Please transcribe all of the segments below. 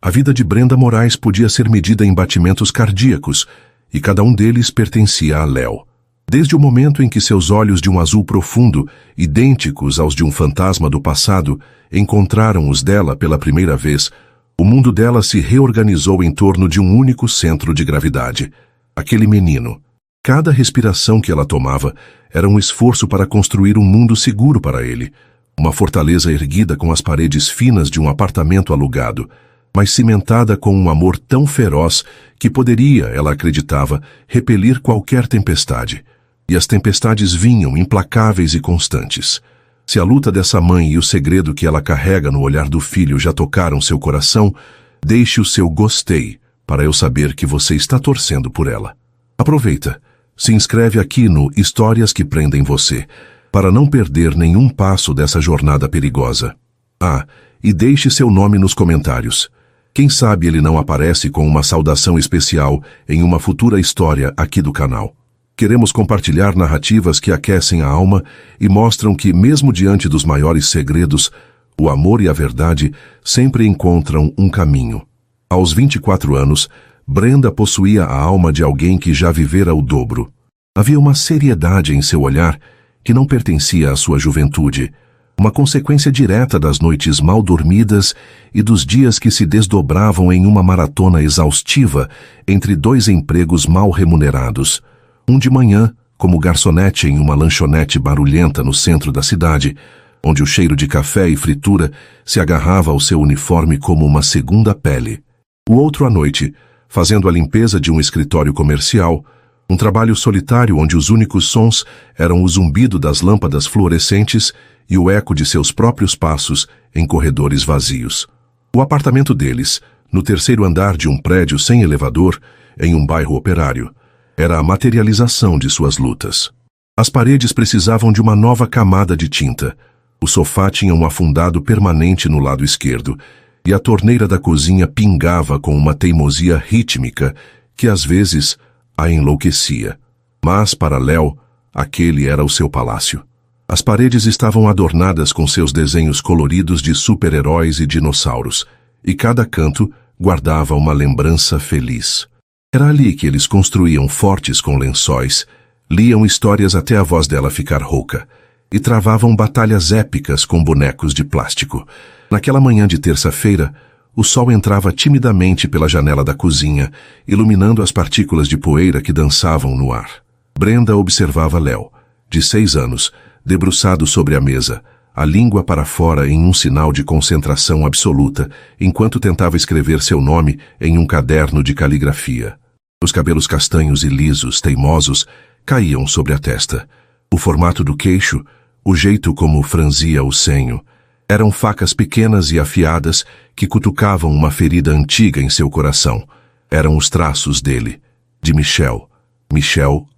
A vida de Brenda Moraes podia ser medida em batimentos cardíacos, e cada um deles pertencia a Léo. Desde o momento em que seus olhos de um azul profundo, idênticos aos de um fantasma do passado, encontraram os dela pela primeira vez, o mundo dela se reorganizou em torno de um único centro de gravidade. Aquele menino. Cada respiração que ela tomava era um esforço para construir um mundo seguro para ele, uma fortaleza erguida com as paredes finas de um apartamento alugado, mas cimentada com um amor tão feroz que poderia, ela acreditava, repelir qualquer tempestade. E as tempestades vinham implacáveis e constantes. Se a luta dessa mãe e o segredo que ela carrega no olhar do filho já tocaram seu coração, deixe o seu gostei para eu saber que você está torcendo por ela. Aproveita, se inscreve aqui no Histórias que Prendem Você, para não perder nenhum passo dessa jornada perigosa. Ah, e deixe seu nome nos comentários. Quem sabe ele não aparece com uma saudação especial em uma futura história aqui do canal. Queremos compartilhar narrativas que aquecem a alma e mostram que, mesmo diante dos maiores segredos, o amor e a verdade sempre encontram um caminho. Aos 24 anos, Brenda possuía a alma de alguém que já vivera o dobro. Havia uma seriedade em seu olhar que não pertencia à sua juventude, uma consequência direta das noites mal dormidas e dos dias que se desdobravam em uma maratona exaustiva entre dois empregos mal remunerados. Um de manhã, como garçonete em uma lanchonete barulhenta no centro da cidade, onde o cheiro de café e fritura se agarrava ao seu uniforme como uma segunda pele. O outro à noite, fazendo a limpeza de um escritório comercial, um trabalho solitário onde os únicos sons eram o zumbido das lâmpadas fluorescentes e o eco de seus próprios passos em corredores vazios. O apartamento deles, no terceiro andar de um prédio sem elevador, em um bairro operário, era a materialização de suas lutas. As paredes precisavam de uma nova camada de tinta. O sofá tinha um afundado permanente no lado esquerdo, e a torneira da cozinha pingava com uma teimosia rítmica que às vezes a enlouquecia. Mas, para Léo, aquele era o seu palácio. As paredes estavam adornadas com seus desenhos coloridos de super-heróis e dinossauros, e cada canto guardava uma lembrança feliz. Era ali que eles construíam fortes com lençóis, liam histórias até a voz dela ficar rouca, e travavam batalhas épicas com bonecos de plástico. Naquela manhã de terça-feira, o sol entrava timidamente pela janela da cozinha, iluminando as partículas de poeira que dançavam no ar. Brenda observava Léo, de 6 anos, debruçado sobre a mesa, a língua para fora em um sinal de concentração absoluta, enquanto tentava escrever seu nome em um caderno de caligrafia. Os cabelos castanhos e lisos, teimosos, caíam sobre a testa. O formato do queixo, o jeito como franzia o senho, eram facas pequenas e afiadas que cutucavam uma ferida antiga em seu coração. Eram os traços dele, de Michel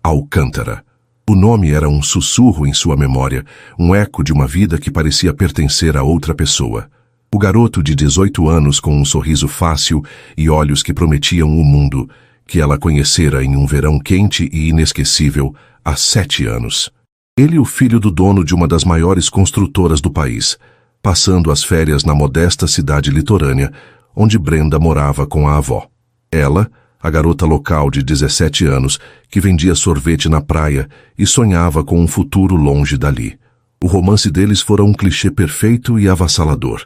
Alcântara. O nome era um sussurro em sua memória, um eco de uma vida que parecia pertencer a outra pessoa. O garoto de 18 anos com um sorriso fácil e olhos que prometiam o mundo, que ela conhecera em um verão quente e inesquecível há 7 anos. Ele, o filho do dono de uma das maiores construtoras do país, passando as férias na modesta cidade litorânea, onde Brenda morava com a avó. Ela, a garota local de 17 anos, que vendia sorvete na praia e sonhava com um futuro longe dali. O romance deles fora um clichê perfeito e avassalador.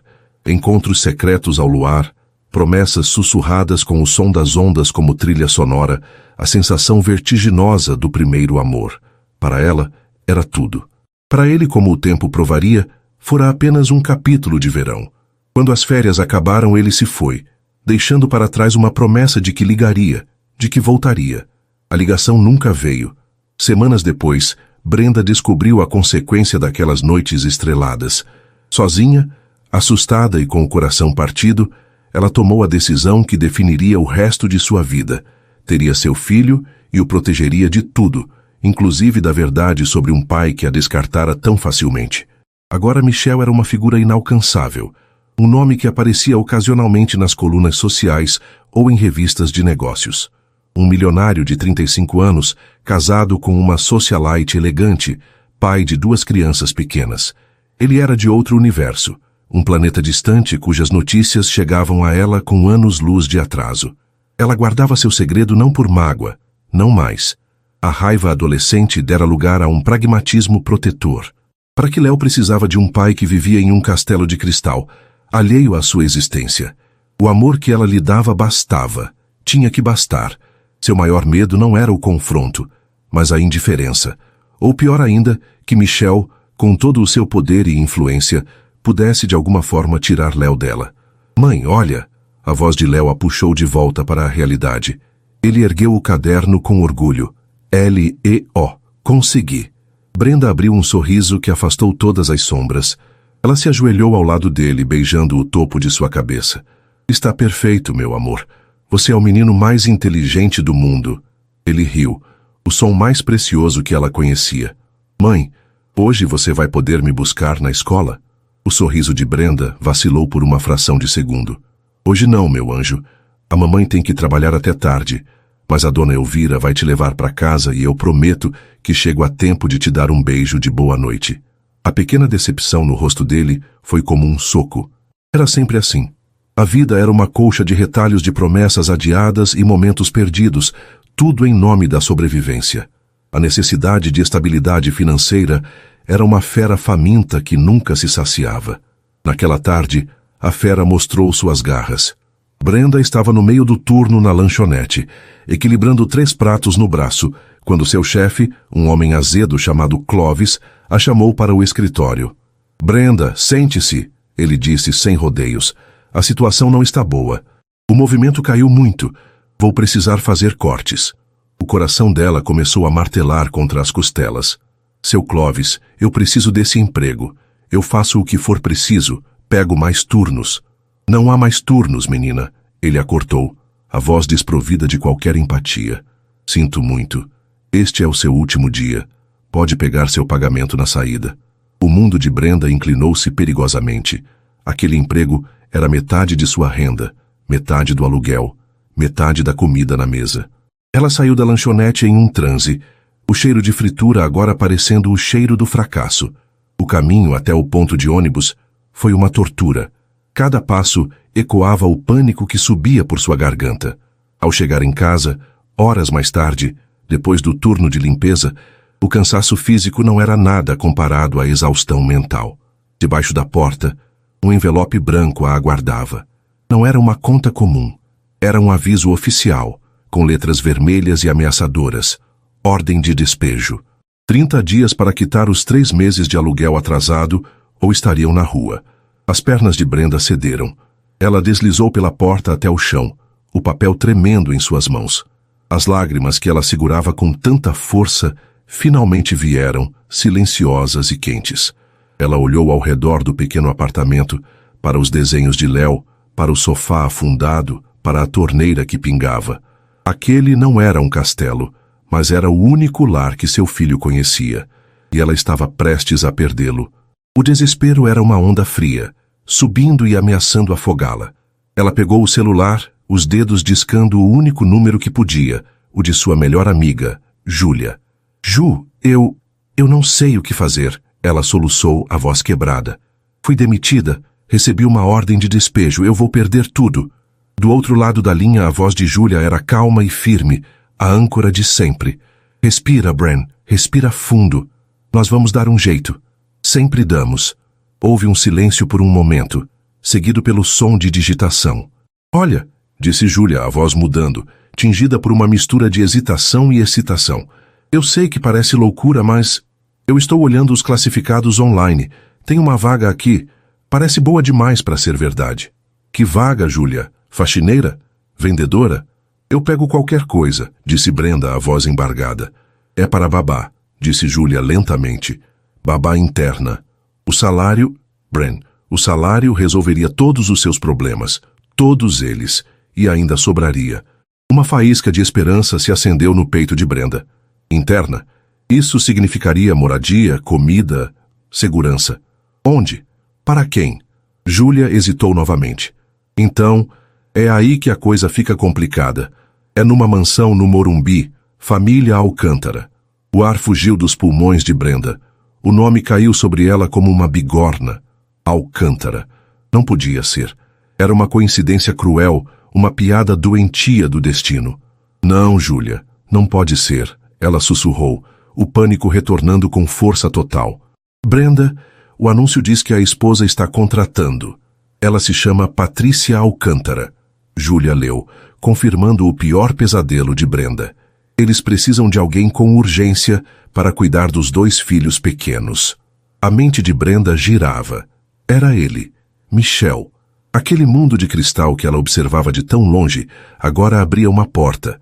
Encontros secretos ao luar, promessas sussurradas com o som das ondas como trilha sonora, a sensação vertiginosa do primeiro amor. Para ela, era tudo. Para ele, como o tempo provaria, fora apenas um capítulo de verão. Quando as férias acabaram, ele se foi, deixando para trás uma promessa de que ligaria, de que voltaria. A ligação nunca veio. Semanas depois, Brenda descobriu a consequência daquelas noites estreladas. Sozinha, assustada e com o coração partido, ela tomou a decisão que definiria o resto de sua vida. Teria seu filho e o protegeria de tudo, inclusive da verdade sobre um pai que a descartara tão facilmente. Agora Michel era uma figura inalcançável, um nome que aparecia ocasionalmente nas colunas sociais ou em revistas de negócios. Um milionário de 35 anos, casado com uma socialite elegante, pai de 2 crianças pequenas. Ele era de outro universo, um planeta distante cujas notícias chegavam a ela com anos-luz de atraso. Ela guardava seu segredo não por mágoa, não mais. A raiva adolescente dera lugar a um pragmatismo protetor. Para que Léo precisava de um pai que vivia em um castelo de cristal, alheio à sua existência? O amor que ela lhe dava bastava, tinha que bastar. Seu maior medo não era o confronto, mas a indiferença. Ou pior ainda, que Michelle, com todo o seu poder e influência, pudesse de alguma forma tirar Léo dela. Mãe, olha! A voz de Léo a puxou de volta para a realidade. Ele ergueu o caderno com orgulho. L-E-O. Consegui. Brenda abriu um sorriso que afastou todas as sombras. Ela se ajoelhou ao lado dele, beijando o topo de sua cabeça. Está perfeito, meu amor. Você é o menino mais inteligente do mundo. Ele riu, o som mais precioso que ela conhecia. Mãe, hoje você vai poder me buscar na escola? O sorriso de Brenda vacilou por uma fração de segundo. Hoje não, meu anjo. A mamãe tem que trabalhar até tarde, mas a dona Elvira vai te levar para casa e eu prometo que chego a tempo de te dar um beijo de boa noite. A pequena decepção no rosto dele foi como um soco. Era sempre assim. A vida era uma colcha de retalhos de promessas adiadas e momentos perdidos, tudo em nome da sobrevivência. A necessidade de estabilidade financeira era uma fera faminta que nunca se saciava. Naquela tarde, a fera mostrou suas garras. Brenda estava no meio do turno na lanchonete, equilibrando 3 pratos no braço, quando seu chefe, um homem azedo chamado Clovis, a chamou para o escritório. Brenda, sente-se, ele disse sem rodeios. A situação não está boa. O movimento caiu muito. Vou precisar fazer cortes. O coração dela começou a martelar contra as costelas. Seu Clovis, eu preciso desse emprego. Eu faço o que for preciso. Pego mais turnos. Não há mais turnos, menina. Ele a cortou, a voz desprovida de qualquer empatia. Sinto muito. Este é o seu último dia. Pode pegar seu pagamento na saída. O mundo de Brenda inclinou-se perigosamente. Aquele emprego era metade de sua renda, metade do aluguel, metade da comida na mesa. Ela saiu da lanchonete em um transe, o cheiro de fritura agora parecendo o cheiro do fracasso. O caminho até o ponto de ônibus foi uma tortura. Cada passo ecoava o pânico que subia por sua garganta. Ao chegar em casa, horas mais tarde, depois do turno de limpeza, o cansaço físico não era nada comparado à exaustão mental. Debaixo da porta, um envelope branco a aguardava. Não era uma conta comum. Era um aviso oficial, com letras vermelhas e ameaçadoras. Ordem de despejo. 30 dias para quitar os 3 meses de aluguel atrasado ou estariam na rua. As pernas de Brenda cederam. Ela deslizou pela porta até o chão, o papel tremendo em suas mãos. As lágrimas que ela segurava com tanta força finalmente vieram, silenciosas e quentes. Ela olhou ao redor do pequeno apartamento, para os desenhos de Léo, para o sofá afundado, para a torneira que pingava. Aquele não era um castelo, mas era o único lar que seu filho conhecia, e ela estava prestes a perdê-lo. O desespero era uma onda fria, subindo e ameaçando afogá-la. Ela pegou o celular, os dedos discando o único número que podia, o de sua melhor amiga, Júlia. Ju, eu não sei o que fazer, ela soluçou, a voz quebrada. Fui demitida, recebi uma ordem de despejo, eu vou perder tudo. Do outro lado da linha, a voz de Júlia era calma e firme, a âncora de sempre. Respira, Bren, respira fundo. Nós vamos dar um jeito. Sempre damos. Houve um silêncio por um momento, seguido pelo som de digitação. Olha, disse Júlia, a voz mudando, tingida por uma mistura de hesitação e excitação. Eu sei que parece loucura, mas eu estou olhando os classificados online. Tem uma vaga aqui. Parece boa demais para ser verdade. Que vaga, Júlia? Faxineira? Vendedora? Eu pego qualquer coisa, disse Brenda, a voz embargada. É para babá, disse Júlia lentamente. Babá interna. O salário, Bren, o salário resolveria todos os seus problemas, todos eles, e ainda sobraria. Uma faísca de esperança se acendeu no peito de Brenda. Interna. Isso significaria moradia, comida, segurança. Onde? Para quem? Júlia hesitou novamente. Então, é aí que a coisa fica complicada. É numa mansão no Morumbi, família Alcântara. O ar fugiu dos pulmões de Brenda. O nome caiu sobre ela como uma bigorna. Alcântara. Não podia ser. Era uma coincidência cruel, uma piada doentia do destino. Não, Júlia, não pode ser, ela sussurrou, o pânico retornando com força total. Brenda, o anúncio diz que a esposa está contratando. Ela se chama Patrícia Alcântara. Júlia leu, confirmando o pior pesadelo de Brenda. Eles precisam de alguém com urgência para cuidar dos 2 filhos pequenos. A mente de Brenda girava. Era ele, Michel. Aquele mundo de cristal que ela observava de tão longe, agora abria uma porta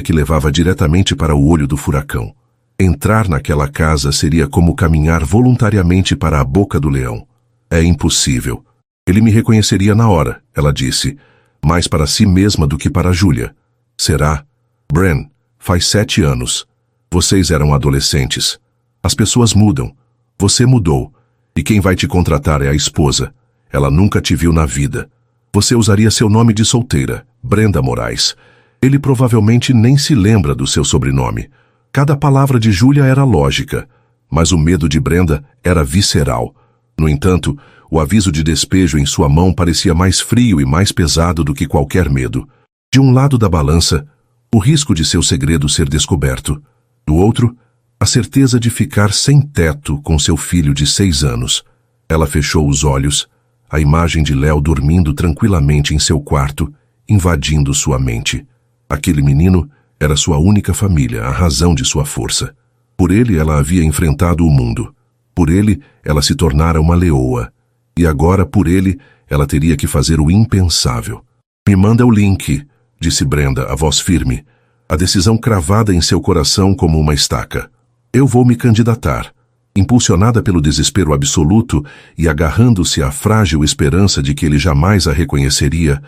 que levava diretamente para o olho do furacão. Entrar naquela casa seria como caminhar voluntariamente para a boca do leão. É impossível. Ele me reconheceria na hora, ela disse, mais para si mesma do que para Júlia. Será? Bren, faz 7 anos. Vocês eram adolescentes. As pessoas mudam. Você mudou. E quem vai te contratar é a esposa. Ela nunca te viu na vida. Você usaria seu nome de solteira, Brenda Moraes. Ele provavelmente nem se lembra do seu sobrenome. Cada palavra de Júlia era lógica, mas o medo de Brenda era visceral. No entanto, o aviso de despejo em sua mão parecia mais frio e mais pesado do que qualquer medo. De um lado da balança, o risco de seu segredo ser descoberto. Do outro, a certeza de ficar sem teto com seu filho de 6 anos. Ela fechou os olhos, a imagem de Léo dormindo tranquilamente em seu quarto, invadindo sua mente. Aquele menino era sua única família, a razão de sua força. Por ele ela havia enfrentado o mundo. Por ele ela se tornara uma leoa. E agora, por ele, ela teria que fazer o impensável. Me manda o link, disse Brenda, a voz firme, a decisão cravada em seu coração como uma estaca. Eu vou me candidatar. Impulsionada pelo desespero absoluto e agarrando-se à frágil esperança de que ele jamais a reconheceria,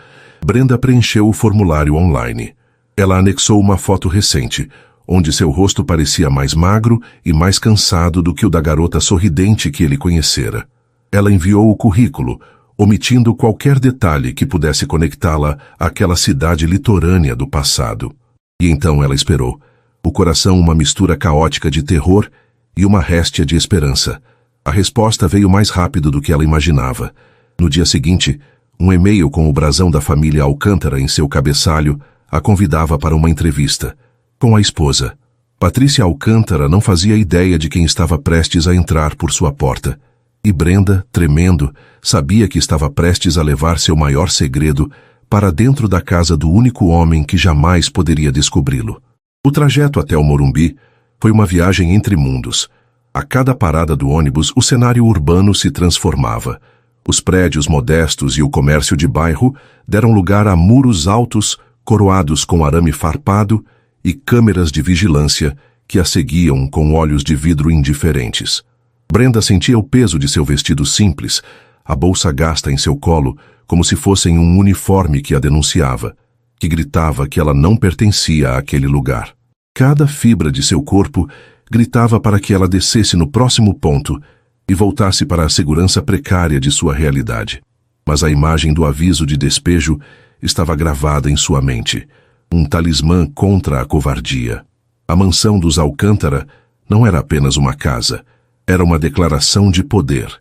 Brenda preencheu o formulário online. Ela anexou uma foto recente, onde seu rosto parecia mais magro e mais cansado do que o da garota sorridente que ele conhecera. Ela enviou o currículo, omitindo qualquer detalhe que pudesse conectá-la àquela cidade litorânea do passado. E então ela esperou, o coração uma mistura caótica de terror e uma réstia de esperança. A resposta veio mais rápido do que ela imaginava. No dia seguinte, um e-mail com o brasão da família Alcântara em seu cabeçalho a convidava para uma entrevista, com a esposa. Patrícia Alcântara não fazia ideia de quem estava prestes a entrar por sua porta. E Brenda, tremendo, sabia que estava prestes a levar seu maior segredo para dentro da casa do único homem que jamais poderia descobri-lo. O trajeto até o Morumbi foi uma viagem entre mundos. A cada parada do ônibus, o cenário urbano se transformava. Os prédios modestos e o comércio de bairro deram lugar a muros altos, coroados com arame farpado e câmeras de vigilância que a seguiam com olhos de vidro indiferentes. Brenda sentia o peso de seu vestido simples, a bolsa gasta em seu colo, como se fossem um uniforme que a denunciava, que gritava que ela não pertencia àquele lugar. Cada fibra de seu corpo gritava para que ela descesse no próximo ponto e voltasse para a segurança precária de sua realidade. Mas a imagem do aviso de despejo estava gravada em sua mente, um talismã contra a covardia. A mansão dos Alcântara não era apenas uma casa, era uma declaração de poder.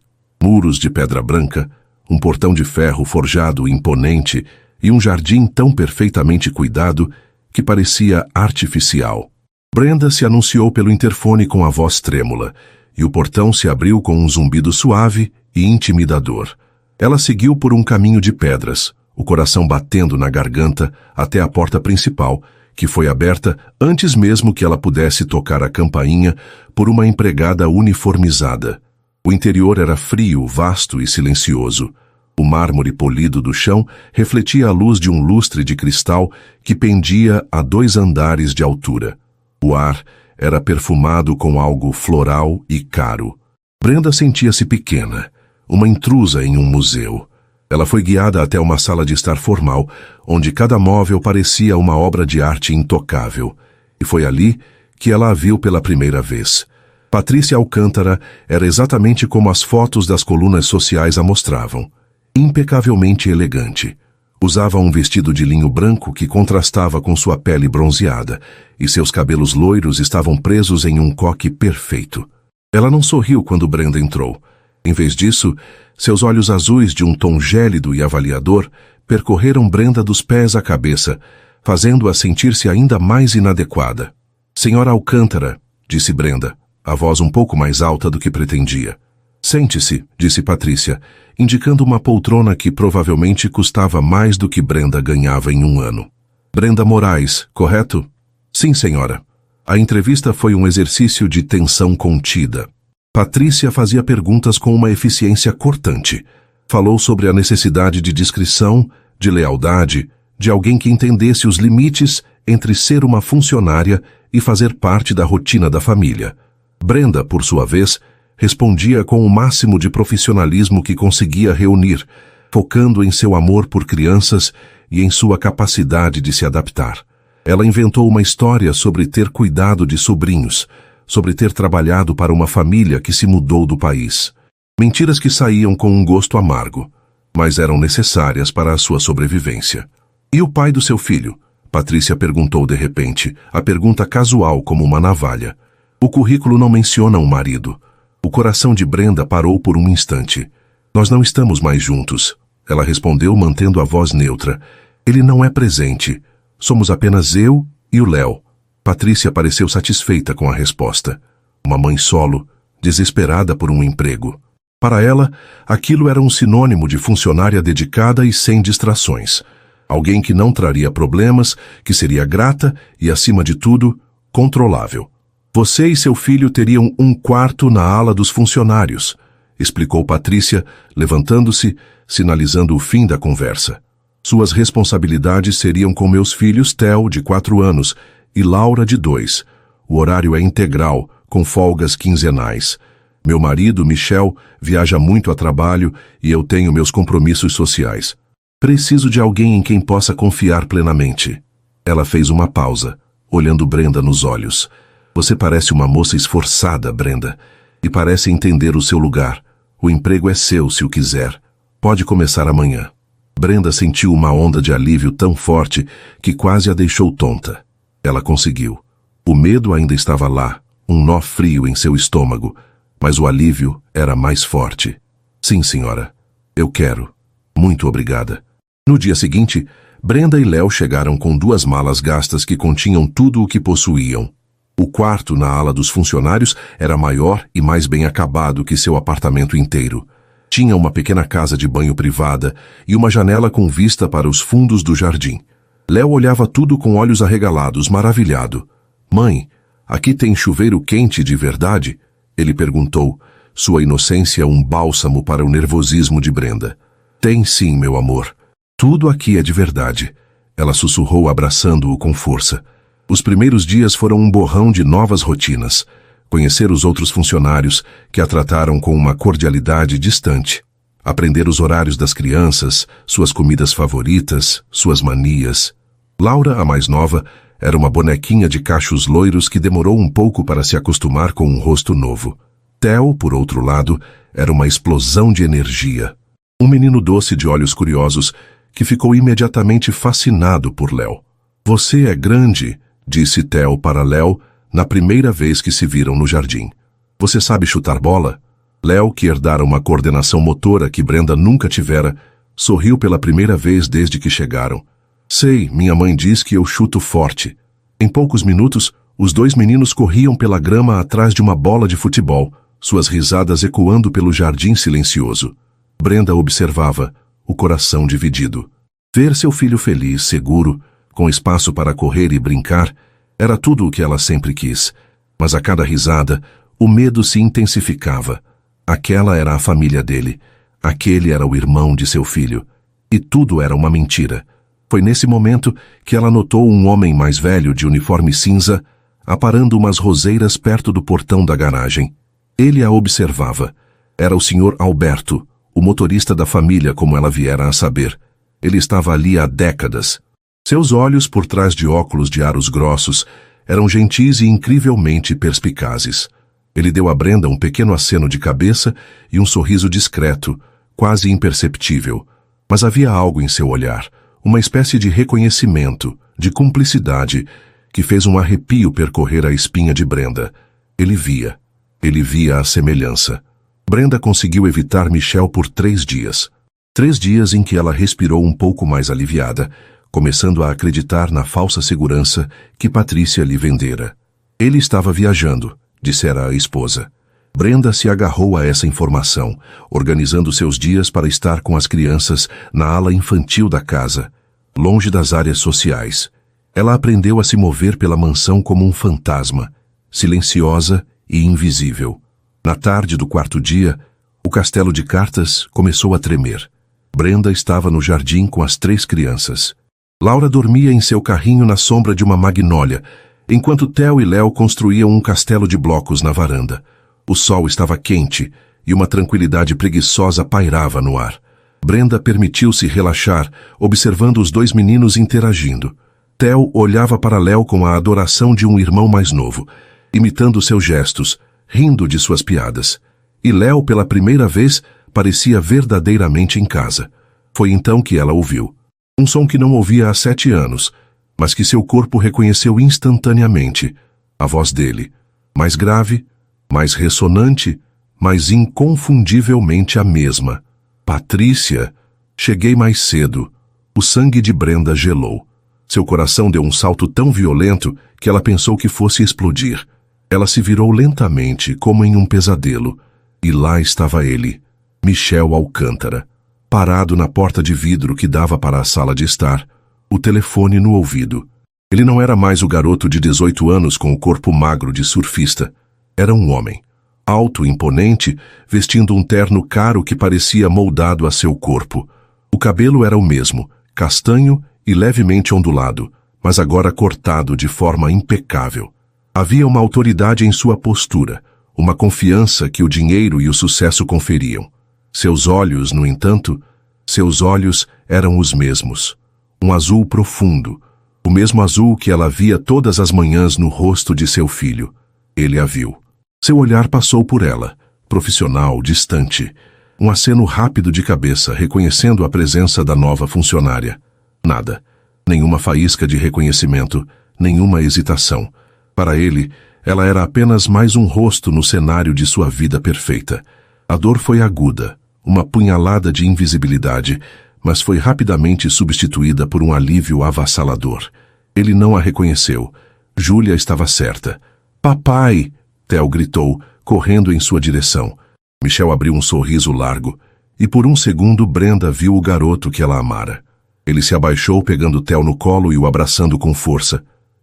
Muros de pedra branca, um portão de ferro forjado imponente e um jardim tão perfeitamente cuidado que parecia artificial. Brenda se anunciou pelo interfone com a voz trêmula, e o portão se abriu com um zumbido suave e intimidador. Ela seguiu por um caminho de pedras, o coração batendo na garganta até a porta principal, que foi aberta antes mesmo que ela pudesse tocar a campainha por uma empregada uniformizada. O interior era frio, vasto e silencioso. O mármore polido do chão refletia a luz de um lustre de cristal que pendia a 2 andares de altura. O ar era perfumado com algo floral e caro. Brenda sentia-se pequena, uma intrusa em um museu. Ela foi guiada até uma sala de estar formal, onde cada móvel parecia uma obra de arte intocável. E foi ali que ela a viu pela primeira vez. Patrícia Alcântara era exatamente como as fotos das colunas sociais a mostravam. Impecavelmente elegante. Usava um vestido de linho branco que contrastava com sua pele bronzeada, e seus cabelos loiros estavam presos em um coque perfeito. Ela não sorriu quando Brenda entrou. Em vez disso, seus olhos azuis de um tom gélido e avaliador percorreram Brenda dos pés à cabeça, fazendo-a sentir-se ainda mais inadequada. Senhora Alcântara, disse Brenda, a voz um pouco mais alta do que pretendia. Sente-se, disse Patrícia, indicando uma poltrona que provavelmente custava mais do que Brenda ganhava em um ano. Brenda Moraes, correto? Sim, senhora. A entrevista foi um exercício de tensão contida. Patrícia fazia perguntas com uma eficiência cortante. Falou sobre a necessidade de discrição, de lealdade, de alguém que entendesse os limites entre ser uma funcionária e fazer parte da rotina da família. Brenda, por sua vez, respondia com o máximo de profissionalismo que conseguia reunir, focando em seu amor por crianças e em sua capacidade de se adaptar. Ela inventou uma história sobre ter cuidado de sobrinhos, sobre ter trabalhado para uma família que se mudou do país. Mentiras que saíam com um gosto amargo, mas eram necessárias para a sua sobrevivência. E o pai do seu filho? Patrícia perguntou de repente, a pergunta casual como uma navalha. O currículo não menciona um marido. O coração de Brenda parou por um instante. Nós não estamos mais juntos. Ela respondeu mantendo a voz neutra. Ele não é presente. Somos apenas eu e o Léo. Patrícia pareceu satisfeita com a resposta. Uma mãe solo, desesperada por um emprego. Para ela, aquilo era um sinônimo de funcionária dedicada e sem distrações. Alguém que não traria problemas, que seria grata e, acima de tudo, controlável. Você e seu filho teriam um quarto na ala dos funcionários, explicou Patrícia, levantando-se, sinalizando o fim da conversa. Suas responsabilidades seriam com meus filhos Theo, de 4 anos, e Laura, de 2. O horário é integral, com folgas quinzenais. Meu marido, Michel, viaja muito a trabalho e eu tenho meus compromissos sociais. Preciso de alguém em quem possa confiar plenamente. Ela fez uma pausa, olhando Brenda nos olhos. Você parece uma moça esforçada, Brenda, e parece entender o seu lugar. O emprego é seu, se o quiser. Pode começar amanhã. Brenda sentiu uma onda de alívio tão forte que quase a deixou tonta. Ela conseguiu. O medo ainda estava lá, um nó frio em seu estômago, mas o alívio era mais forte. Sim, senhora. Eu quero. Muito obrigada. No dia seguinte, Brenda e Léo chegaram com 2 malas gastas que continham tudo o que possuíam. O quarto na ala dos funcionários era maior e mais bem acabado que seu apartamento inteiro. Tinha uma pequena casa de banho privada e uma janela com vista para os fundos do jardim. Léo olhava tudo com olhos arregalados, maravilhado. Mãe, aqui tem chuveiro quente de verdade? Ele perguntou, sua inocência um bálsamo para o nervosismo de Brenda. Tem sim, meu amor. Tudo aqui é de verdade. Ela sussurrou abraçando-o com força. Os primeiros dias foram um borrão de novas rotinas. Conhecer os outros funcionários, que a trataram com uma cordialidade distante. Aprender os horários das crianças, suas comidas favoritas, suas manias. Laura, a mais nova, era uma bonequinha de cachos loiros que demorou um pouco para se acostumar com um rosto novo. Theo, por outro lado, era uma explosão de energia. Um menino doce de olhos curiosos que ficou imediatamente fascinado por Léo. Você é grande, disse Theo para Léo na primeira vez que se viram no jardim. Você sabe chutar bola? Léo, que herdara uma coordenação motora que Brenda nunca tivera, sorriu pela primeira vez desde que chegaram. Sei, minha mãe diz que eu chuto forte. Em poucos minutos, os 2 meninos corriam pela grama atrás de uma bola de futebol, suas risadas ecoando pelo jardim silencioso. Brenda observava, o coração dividido. Ver seu filho feliz, seguro, com espaço para correr e brincar, era tudo o que ela sempre quis. Mas a cada risada, o medo se intensificava. Aquela era a família dele. Aquele era o irmão de seu filho. E tudo era uma mentira. Foi nesse momento que ela notou um homem mais velho de uniforme cinza aparando umas roseiras perto do portão da garagem. Ele a observava. Era o Sr. Alberto, o motorista da família, como ela viera a saber. Ele estava ali há décadas. Seus olhos, por trás de óculos de aros grossos, eram gentis e incrivelmente perspicazes. Ele deu a Brenda um pequeno aceno de cabeça e um sorriso discreto, quase imperceptível. Mas havia algo em seu olhar, uma espécie de reconhecimento, de cumplicidade, que fez um arrepio percorrer a espinha de Brenda. Ele via a semelhança. Brenda conseguiu evitar Michel por 3 dias. 3 dias em que ela respirou um pouco mais aliviada, começando a acreditar na falsa segurança que Patrícia lhe vendera. Ele estava viajando, dissera a esposa. Brenda se agarrou a essa informação, organizando seus dias para estar com as crianças na ala infantil da casa, longe das áreas sociais. Ela aprendeu a se mover pela mansão como um fantasma, silenciosa e invisível. Na tarde do 4º dia, o castelo de cartas começou a tremer. Brenda estava no jardim com as 3 crianças. Laura dormia em seu carrinho na sombra de uma magnólia, enquanto Theo e Léo construíam um castelo de blocos na varanda. O sol estava quente e uma tranquilidade preguiçosa pairava no ar. Brenda permitiu-se relaxar, observando os 2 meninos interagindo. Theo olhava para Léo com a adoração de um irmão mais novo, imitando seus gestos, rindo de suas piadas. E Léo, pela primeira vez, parecia verdadeiramente em casa. Foi então que ela ouviu. Um som que não ouvia há 7 anos, mas que seu corpo reconheceu instantaneamente. A voz dele, mais grave, mais ressonante, mas inconfundivelmente a mesma. Patrícia, cheguei mais cedo. O sangue de Brenda gelou. Seu coração deu um salto tão violento que ela pensou que fosse explodir. Ela se virou lentamente, como em um pesadelo, e lá estava ele, Michel Alcântara, parado na porta de vidro que dava para a sala de estar, o telefone no ouvido. Ele não era mais o garoto de 18 anos com o corpo magro de surfista. Era um homem, alto, imponente, vestindo um terno caro que parecia moldado a seu corpo. O cabelo era o mesmo, castanho e levemente ondulado, mas agora cortado de forma impecável. Havia uma autoridade em sua postura, uma confiança que o dinheiro e o sucesso conferiam. Seus olhos, no entanto, seus olhos eram os mesmos. Um azul profundo, o mesmo azul que ela via todas as manhãs no rosto de seu filho. Ele a viu. Seu olhar passou por ela, profissional, distante. Um aceno rápido de cabeça, reconhecendo a presença da nova funcionária. Nada. Nenhuma faísca de reconhecimento, nenhuma hesitação. Para ele, ela era apenas mais um rosto no cenário de sua vida perfeita. A dor foi aguda, uma punhalada de invisibilidade, mas foi rapidamente substituída por um alívio avassalador. Ele não a reconheceu. Júlia estava certa. "Papai!" Theo gritou, correndo em sua direção. Michel abriu um sorriso largo, e por um segundo Brenda viu o garoto que ela amara. Ele se abaixou pegando Theo no colo e o abraçando com força.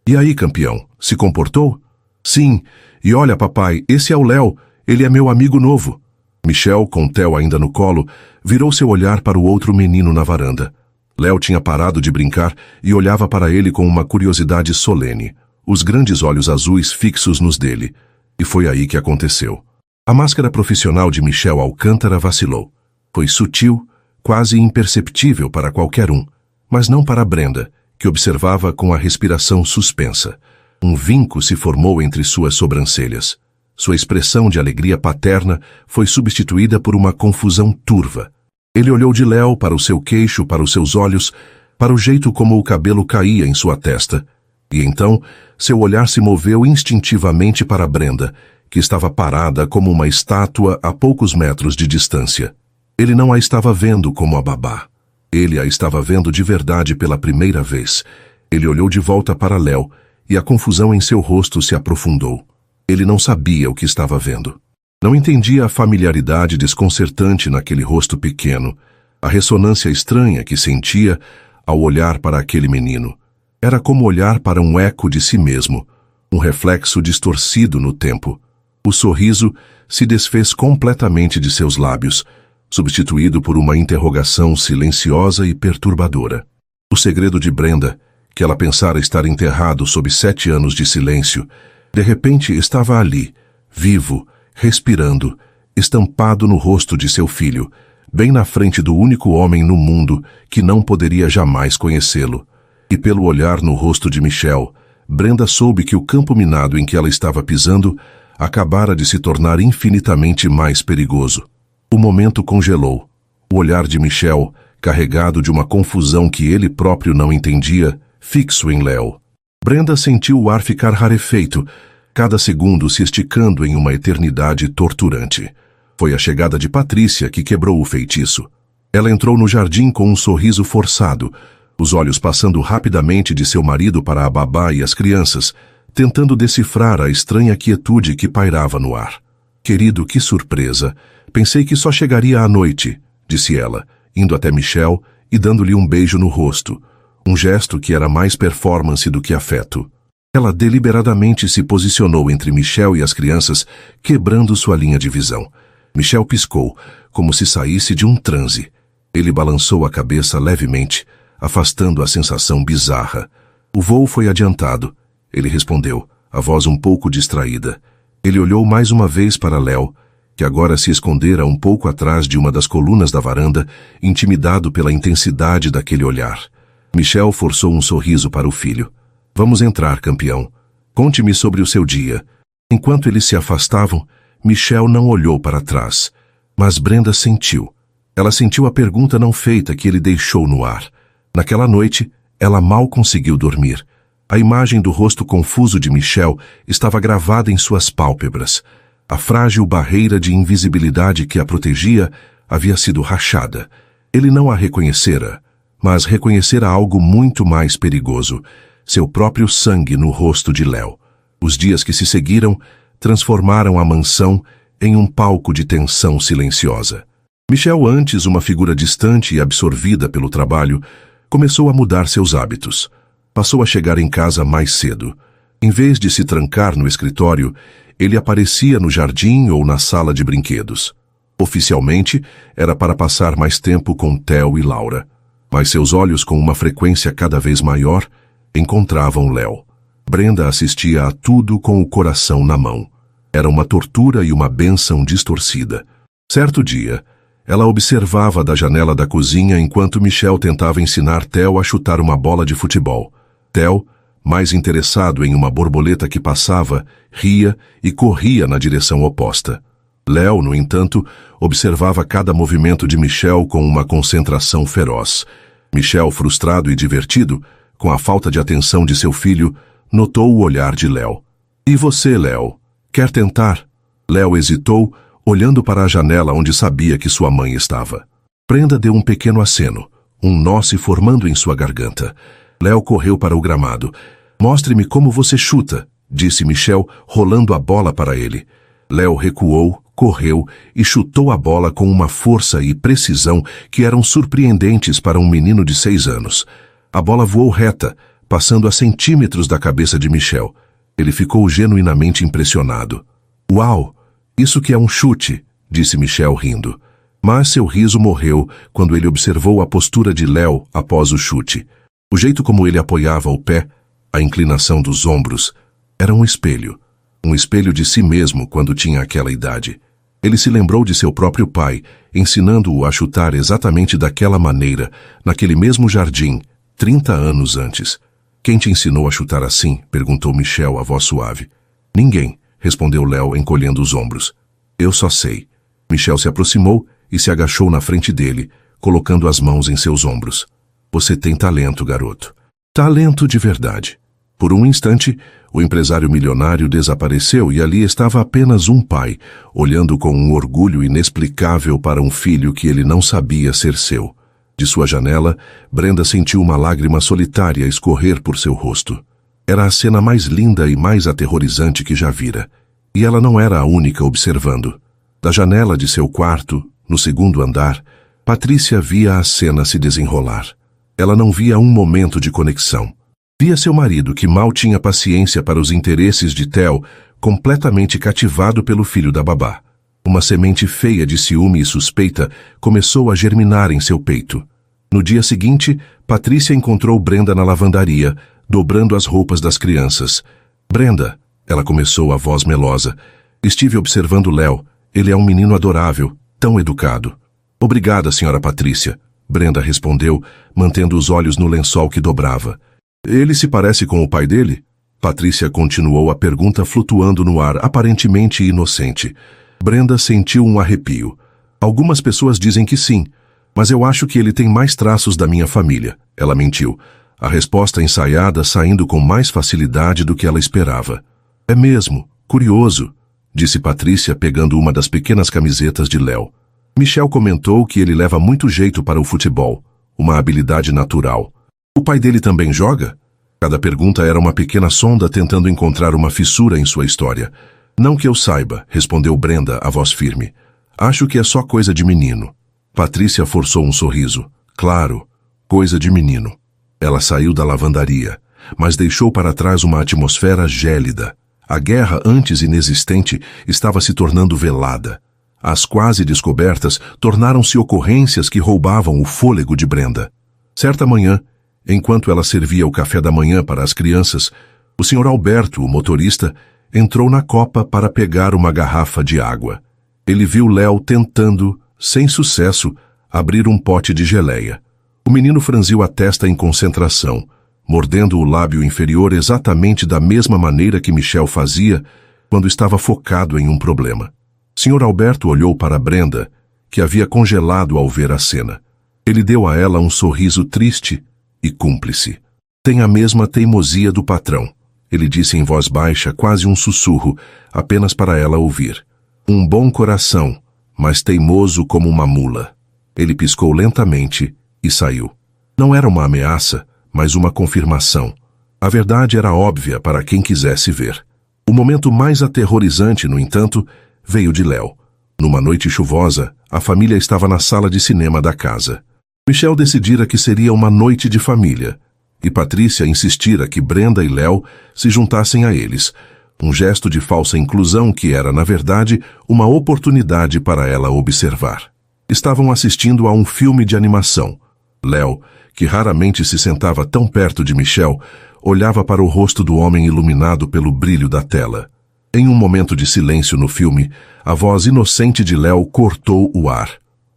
"E aí, campeão, se comportou?" "Sim, e olha, papai, esse é o Léo, ele é meu amigo novo." Michel, com Theo ainda no colo, virou seu olhar para o outro menino na varanda. Léo tinha parado de brincar e olhava para ele com uma curiosidade solene, os grandes olhos azuis fixos nos dele. E foi aí que aconteceu. A máscara profissional de Michel Alcântara vacilou. Foi sutil, quase imperceptível para qualquer um, mas não para Brenda, que observava com a respiração suspensa. Um vinco se formou entre suas sobrancelhas. Sua expressão de alegria paterna foi substituída por uma confusão turva. Ele olhou de Léo para o seu queixo, para os seus olhos, para o jeito como o cabelo caía em sua testa. E então, seu olhar se moveu instintivamente para Brenda, que estava parada como uma estátua a poucos metros de distância. Ele não a estava vendo como a babá. Ele a estava vendo de verdade pela primeira vez. Ele olhou de volta para Léo, e a confusão em seu rosto se aprofundou. Ele não sabia o que estava vendo. Não entendia a familiaridade desconcertante naquele rosto pequeno, a ressonância estranha que sentia ao olhar para aquele menino. Era como olhar para um eco de si mesmo, um reflexo distorcido no tempo. O sorriso se desfez completamente de seus lábios, substituído por uma interrogação silenciosa e perturbadora. O segredo de Brenda, que ela pensara estar enterrado sob 7 anos de silêncio, de repente estava ali, vivo, respirando, estampado no rosto de seu filho, bem na frente do único homem no mundo que não poderia jamais conhecê-lo. E pelo olhar no rosto de Michel, Brenda soube que o campo minado em que ela estava pisando acabara de se tornar infinitamente mais perigoso. O momento congelou. O olhar de Michel, carregado de uma confusão que ele próprio não entendia, fixo em Léo. Brenda sentiu o ar ficar rarefeito, cada segundo se esticando em uma eternidade torturante. Foi a chegada de Patrícia que quebrou o feitiço. Ela entrou no jardim com um sorriso forçado, os olhos passando rapidamente de seu marido para a babá e as crianças, tentando decifrar a estranha quietude que pairava no ar. Querido, que surpresa! Pensei que só chegaria à noite, disse ela, indo até Michel e dando-lhe um beijo no rosto, um gesto que era mais performance do que afeto. Ela deliberadamente se posicionou entre Michel e as crianças, quebrando sua linha de visão. Michel piscou, como se saísse de um transe. Ele balançou a cabeça levemente, afastando a sensação bizarra. O voo foi adiantado. Ele respondeu, a voz um pouco distraída. Ele olhou mais uma vez para Léo, que agora se escondera um pouco atrás de uma das colunas da varanda, intimidado pela intensidade daquele olhar. Michel forçou um sorriso para o filho. Vamos entrar, campeão. Conte-me sobre o seu dia. Enquanto eles se afastavam, Michel não olhou para trás, mas Brenda sentiu. Ela sentiu a pergunta não feita que ele deixou no ar. Naquela noite, ela mal conseguiu dormir. A imagem do rosto confuso de Michel estava gravada em suas pálpebras. A frágil barreira de invisibilidade que a protegia havia sido rachada. Ele não a reconhecera, mas reconhecera algo muito mais perigoso, seu próprio sangue no rosto de Léo. Os dias que se seguiram transformaram a mansão em um palco de tensão silenciosa. Michel, antes uma figura distante e absorvida pelo trabalho, começou a mudar seus hábitos. Passou a chegar em casa mais cedo. Em vez de se trancar no escritório, ele aparecia no jardim ou na sala de brinquedos. Oficialmente, era para passar mais tempo com Theo e Laura. Mas seus olhos, com uma frequência cada vez maior, encontravam Léo. Brenda assistia a tudo com o coração na mão. Era uma tortura e uma bênção distorcida. Certo dia, ela observava da janela da cozinha enquanto Michel tentava ensinar Theo a chutar uma bola de futebol. Theo, mais interessado em uma borboleta que passava, ria e corria na direção oposta. Léo, no entanto, observava cada movimento de Michel com uma concentração feroz. Michel, frustrado e divertido, com a falta de atenção de seu filho, notou o olhar de Léo. E você, Léo? Quer tentar? Léo hesitou, olhando para a janela onde sabia que sua mãe estava. Brenda deu um pequeno aceno, um nó se formando em sua garganta. Léo correu para o gramado. Mostre-me como você chuta, disse Michel, rolando a bola para ele. Léo recuou, correu e chutou a bola com uma força e precisão que eram surpreendentes para um menino de 6 anos. A bola voou reta, passando a centímetros da cabeça de Michel. Ele ficou genuinamente impressionado. Uau! Isso que é um chute, disse Michel rindo. Mas seu riso morreu quando ele observou a postura de Léo após o chute. O jeito como ele apoiava o pé, a inclinação dos ombros, era um espelho de si mesmo quando tinha aquela idade. Ele se lembrou de seu próprio pai, ensinando-o a chutar exatamente daquela maneira, naquele mesmo jardim, 30 anos antes. Quem te ensinou a chutar assim? Perguntou Michel, a voz suave. Ninguém, respondeu Léo, encolhendo os ombros. Eu só sei. Michel se aproximou e se agachou na frente dele, colocando as mãos em seus ombros. Você tem talento, garoto. Talento de verdade. Por um instante, o empresário milionário desapareceu e ali estava apenas um pai, olhando com um orgulho inexplicável para um filho que ele não sabia ser seu. De sua janela, Brenda sentiu uma lágrima solitária escorrer por seu rosto. Era a cena mais linda e mais aterrorizante que já vira. E ela não era a única observando. Da janela de seu quarto, no 2º andar, Patrícia via a cena se desenrolar. Ela não via um momento de conexão. Via seu marido, que mal tinha paciência para os interesses de Theo, completamente cativado pelo filho da babá. Uma semente feia de ciúme e suspeita começou a germinar em seu peito. No dia seguinte, Patrícia encontrou Brenda na lavandaria, dobrando as roupas das crianças. Brenda, ela começou, a voz melosa. Estive observando Léo. Ele é um menino adorável, tão educado. Obrigada, senhora Patrícia, Brenda respondeu, mantendo os olhos no lençol que dobrava. Ele se parece com o pai dele? Patrícia continuou a pergunta flutuando no ar, aparentemente inocente. Brenda sentiu um arrepio. Algumas pessoas dizem que sim, mas eu acho que ele tem mais traços da minha família. Ela mentiu. A resposta ensaiada saindo com mais facilidade do que ela esperava. É mesmo, curioso, disse Patrícia, pegando uma das pequenas camisetas de Léo. Michel comentou que ele leva muito jeito para o futebol, uma habilidade natural. O pai dele também joga? Cada pergunta era uma pequena sonda tentando encontrar uma fissura em sua história. Não que eu saiba, respondeu Brenda, a voz firme. Acho que é só coisa de menino. Patrícia forçou um sorriso. Claro, coisa de menino. Ela saiu da lavandaria, mas deixou para trás uma atmosfera gélida. A guerra, antes inexistente, estava se tornando velada. As quase descobertas tornaram-se ocorrências que roubavam o fôlego de Brenda. Certa manhã, enquanto ela servia o café da manhã para as crianças, o Sr. Alberto, o motorista, entrou na copa para pegar uma garrafa de água. Ele viu Léo tentando, sem sucesso, abrir um pote de geleia. O menino franziu a testa em concentração, mordendo o lábio inferior exatamente da mesma maneira que Michel fazia quando estava focado em um problema. Sr. Alberto olhou para Brenda, que havia congelado ao ver a cena. Ele deu a ela um sorriso triste e cúmplice. Tem a mesma teimosia do patrão, ele disse em voz baixa, quase um sussurro, apenas para ela ouvir. Um bom coração, mas teimoso como uma mula. Ele piscou lentamente e saiu. Não era uma ameaça, mas uma confirmação. A verdade era óbvia para quem quisesse ver. O momento mais aterrorizante, no entanto, veio de Léo. Numa noite chuvosa, a família estava na sala de cinema da casa. Michel decidira que seria uma noite de família, e Patrícia insistira que Brenda e Léo se juntassem a eles, um gesto de falsa inclusão que era, na verdade, uma oportunidade para ela observar. Estavam assistindo a um filme de animação. Léo, que raramente se sentava tão perto de Michel, olhava para o rosto do homem iluminado pelo brilho da tela. Em um momento de silêncio no filme, a voz inocente de Léo cortou o ar.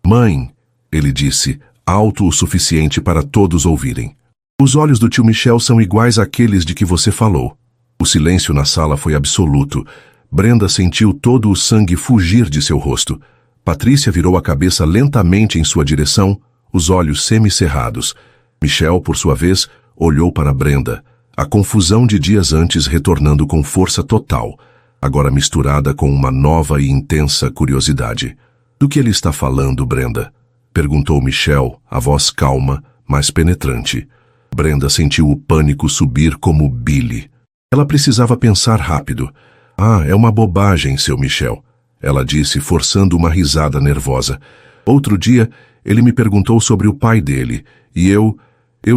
"Mãe", ele disse, alto o suficiente para todos ouvirem. "Os olhos do tio Michel são iguais àqueles de que você falou." O silêncio na sala foi absoluto. Brenda sentiu todo o sangue fugir de seu rosto. Patrícia virou a cabeça lentamente em sua direção, os olhos semicerrados. Michel, por sua vez, olhou para Brenda, a confusão de dias antes retornando com força total, agora misturada com uma nova e intensa curiosidade. "Do que ele está falando, Brenda?" perguntou Michel, a voz calma, mas penetrante. Brenda sentiu o pânico subir como bile. Ela precisava pensar rápido. "Ah, é uma bobagem, seu Michel", ela disse, forçando uma risada nervosa. "Outro dia, ele me perguntou sobre o pai dele, e eu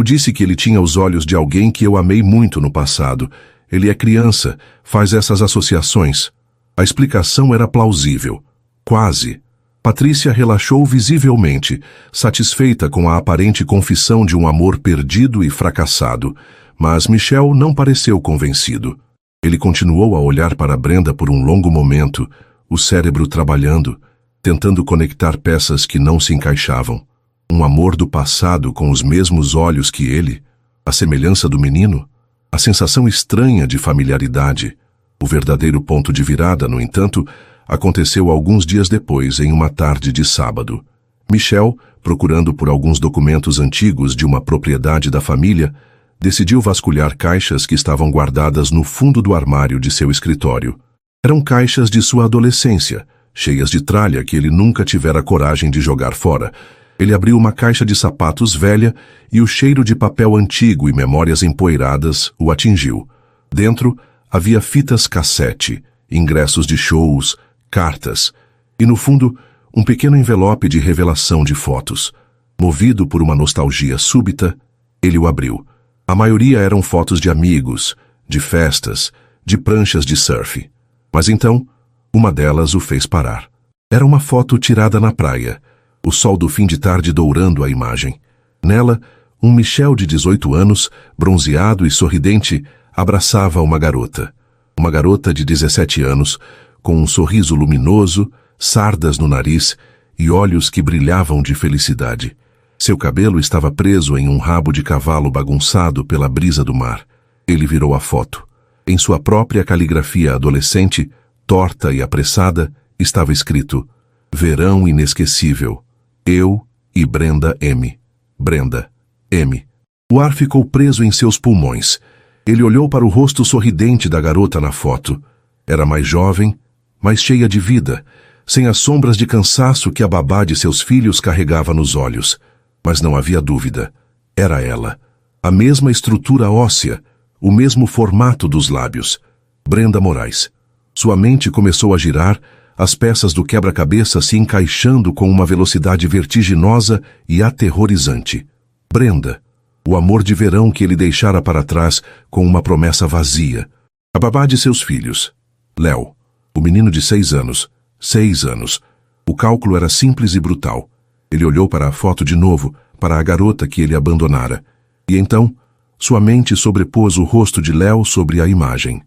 disse que ele tinha os olhos de alguém que eu amei muito no passado. Ele é criança, faz essas associações." A explicação era plausível. Quase. Patrícia relaxou visivelmente, satisfeita com a aparente confissão de um amor perdido e fracassado, mas Michel não pareceu convencido. Ele continuou a olhar para Brenda por um longo momento, o cérebro trabalhando, tentando conectar peças que não se encaixavam. Um amor do passado com os mesmos olhos que ele, a semelhança do menino, a sensação estranha de familiaridade. O verdadeiro ponto de virada, no entanto, aconteceu alguns dias depois, em uma tarde de sábado. Michel, procurando por alguns documentos antigos de uma propriedade da família, decidiu vasculhar caixas que estavam guardadas no fundo do armário de seu escritório. Eram caixas de sua adolescência, cheias de tralha que ele nunca tivera coragem de jogar fora. Ele abriu uma caixa de sapatos velha e o cheiro de papel antigo e memórias empoeiradas o atingiu. Dentro havia fitas cassete, ingressos de shows, cartas e, no fundo, um pequeno envelope de revelação de fotos. Movido por uma nostalgia súbita, ele o abriu. A maioria eram fotos de amigos, de festas, de pranchas de surf. Mas então, uma delas o fez parar. Era uma foto tirada na praia, o sol do fim de tarde dourando a imagem. Nela, um Michel de 18 anos, bronzeado e sorridente, abraçava uma garota. Uma garota de 17 anos, com um sorriso luminoso, sardas no nariz e olhos que brilhavam de felicidade. Seu cabelo estava preso em um rabo de cavalo bagunçado pela brisa do mar. Ele virou a foto. Em sua própria caligrafia adolescente, torta e apressada, estava escrito: "Verão inesquecível. Eu e Brenda M. Brenda M." O ar ficou preso em seus pulmões. Ele olhou para o rosto sorridente da garota na foto. Era mais jovem, mas cheia de vida, sem as sombras de cansaço que a babá de seus filhos carregava nos olhos. Mas não havia dúvida. Era ela. A mesma estrutura óssea, o mesmo formato dos lábios. Brenda Moraes. Sua mente começou a girar, as peças do quebra-cabeça se encaixando com uma velocidade vertiginosa e aterrorizante. Brenda. O amor de verão que ele deixara para trás com uma promessa vazia. A babá de seus filhos. Léo. O menino de 6 anos. 6 anos. O cálculo era simples e brutal. Ele olhou para a foto de novo, para a garota que ele abandonara. E então, sua mente sobrepôs o rosto de Léo sobre a imagem.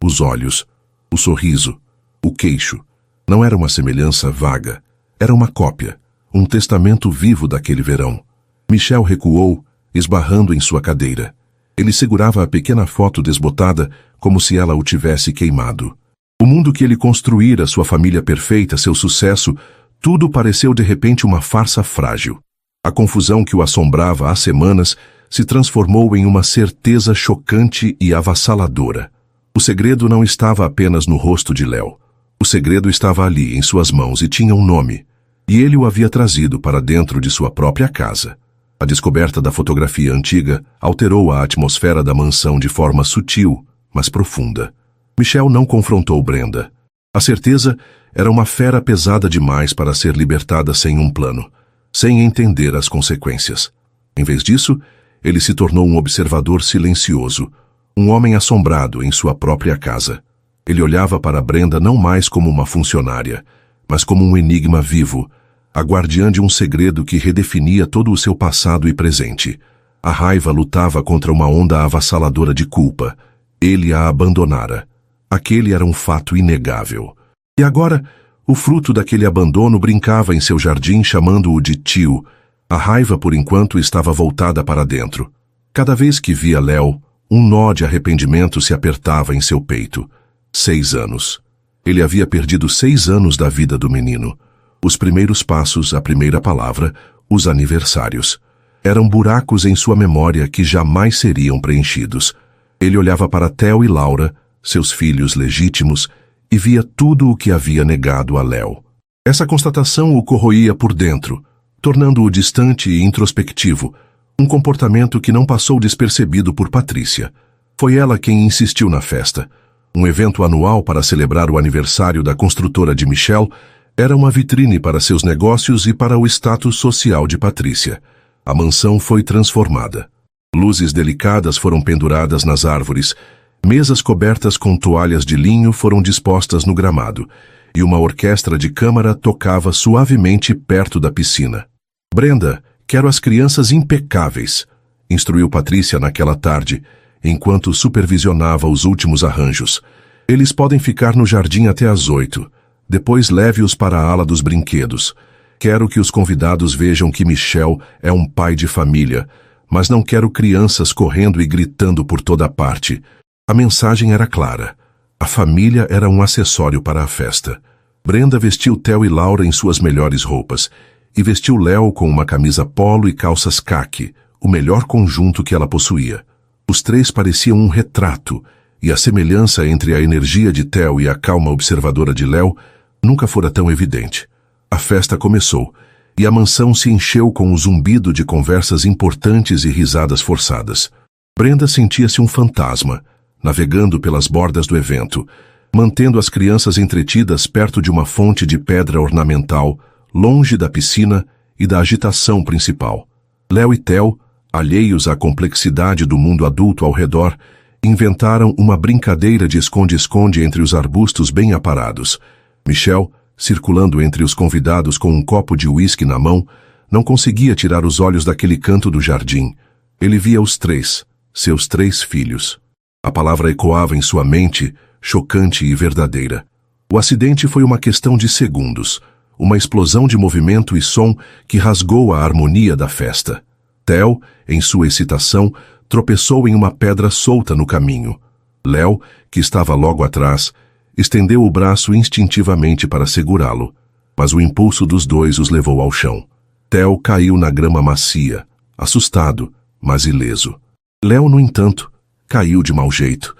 Os olhos, o sorriso, o queixo. Não era uma semelhança vaga. Era uma cópia, um testamento vivo daquele verão. Michel recuou, esbarrando em sua cadeira. Ele segurava a pequena foto desbotada como se ela o tivesse queimado. O mundo que ele construíra, sua família perfeita, seu sucesso, tudo pareceu de repente uma farsa frágil. A confusão que o assombrava há semanas se transformou em uma certeza chocante e avassaladora. O segredo não estava apenas no rosto de Léo. O segredo estava ali, em suas mãos, e tinha um nome. E ele o havia trazido para dentro de sua própria casa. A descoberta da fotografia antiga alterou a atmosfera da mansão de forma sutil, mas profunda. Michel não confrontou Brenda. A certeza era uma fera pesada demais para ser libertada sem um plano, sem entender as consequências. Em vez disso, ele se tornou um observador silencioso, um homem assombrado em sua própria casa. Ele olhava para Brenda não mais como uma funcionária, mas como um enigma vivo, a guardiã de um segredo que redefinia todo o seu passado e presente. A raiva lutava contra uma onda avassaladora de culpa. Ele a abandonara. Aquele era um fato inegável. E agora, o fruto daquele abandono brincava em seu jardim chamando-o de tio. A raiva, por enquanto, estava voltada para dentro. Cada vez que via Léo, um nó de arrependimento se apertava em seu peito. 6 anos. Ele havia perdido 6 anos da vida do menino. Os primeiros passos, a primeira palavra, os aniversários. Eram buracos em sua memória que jamais seriam preenchidos. Ele olhava para Theo e Laura, seus filhos legítimos, e via tudo o que havia negado a Léo. Essa constatação o corroía por dentro, tornando-o distante e introspectivo, um comportamento que não passou despercebido por Patrícia. Foi ela quem insistiu na festa. Um evento anual para celebrar o aniversário da construtora de Michel era uma vitrine para seus negócios e para o status social de Patrícia. A mansão foi transformada. Luzes delicadas foram penduradas nas árvores, mesas cobertas com toalhas de linho foram dispostas no gramado, e uma orquestra de câmara tocava suavemente perto da piscina. Brenda, quero as crianças impecáveis, instruiu Patrícia naquela tarde, enquanto supervisionava os últimos arranjos. Eles podem ficar no jardim até às 8. Depois leve-os para a ala dos brinquedos. Quero que os convidados vejam que Michel é um pai de família, mas não quero crianças correndo e gritando por toda parte. A mensagem era clara. A família era um acessório para a festa. Brenda vestiu Theo e Laura em suas melhores roupas e vestiu Léo com uma camisa polo e calças caqui, o melhor conjunto que ela possuía. Os três pareciam um retrato, e a semelhança entre a energia de Theo e a calma observadora de Léo nunca fora tão evidente. A festa começou, e a mansão se encheu com o zumbido de conversas importantes e risadas forçadas. Brenda sentia-se um fantasma, navegando pelas bordas do evento, mantendo as crianças entretidas perto de uma fonte de pedra ornamental, longe da piscina e da agitação principal. Léo e Theo, alheios à complexidade do mundo adulto ao redor, inventaram uma brincadeira de esconde-esconde entre os arbustos bem aparados. Michel, circulando entre os convidados com um copo de uísque na mão, não conseguia tirar os olhos daquele canto do jardim. Ele via os três, seus 3 filhos. A palavra ecoava em sua mente, chocante e verdadeira. O acidente foi uma questão de segundos, uma explosão de movimento e som que rasgou a harmonia da festa. Theo, em sua excitação, tropeçou em uma pedra solta no caminho. Léo, que estava logo atrás, estendeu o braço instintivamente para segurá-lo, mas o impulso dos dois os levou ao chão. Theo caiu na grama macia, assustado, mas ileso. Léo, no entanto, caiu de mau jeito.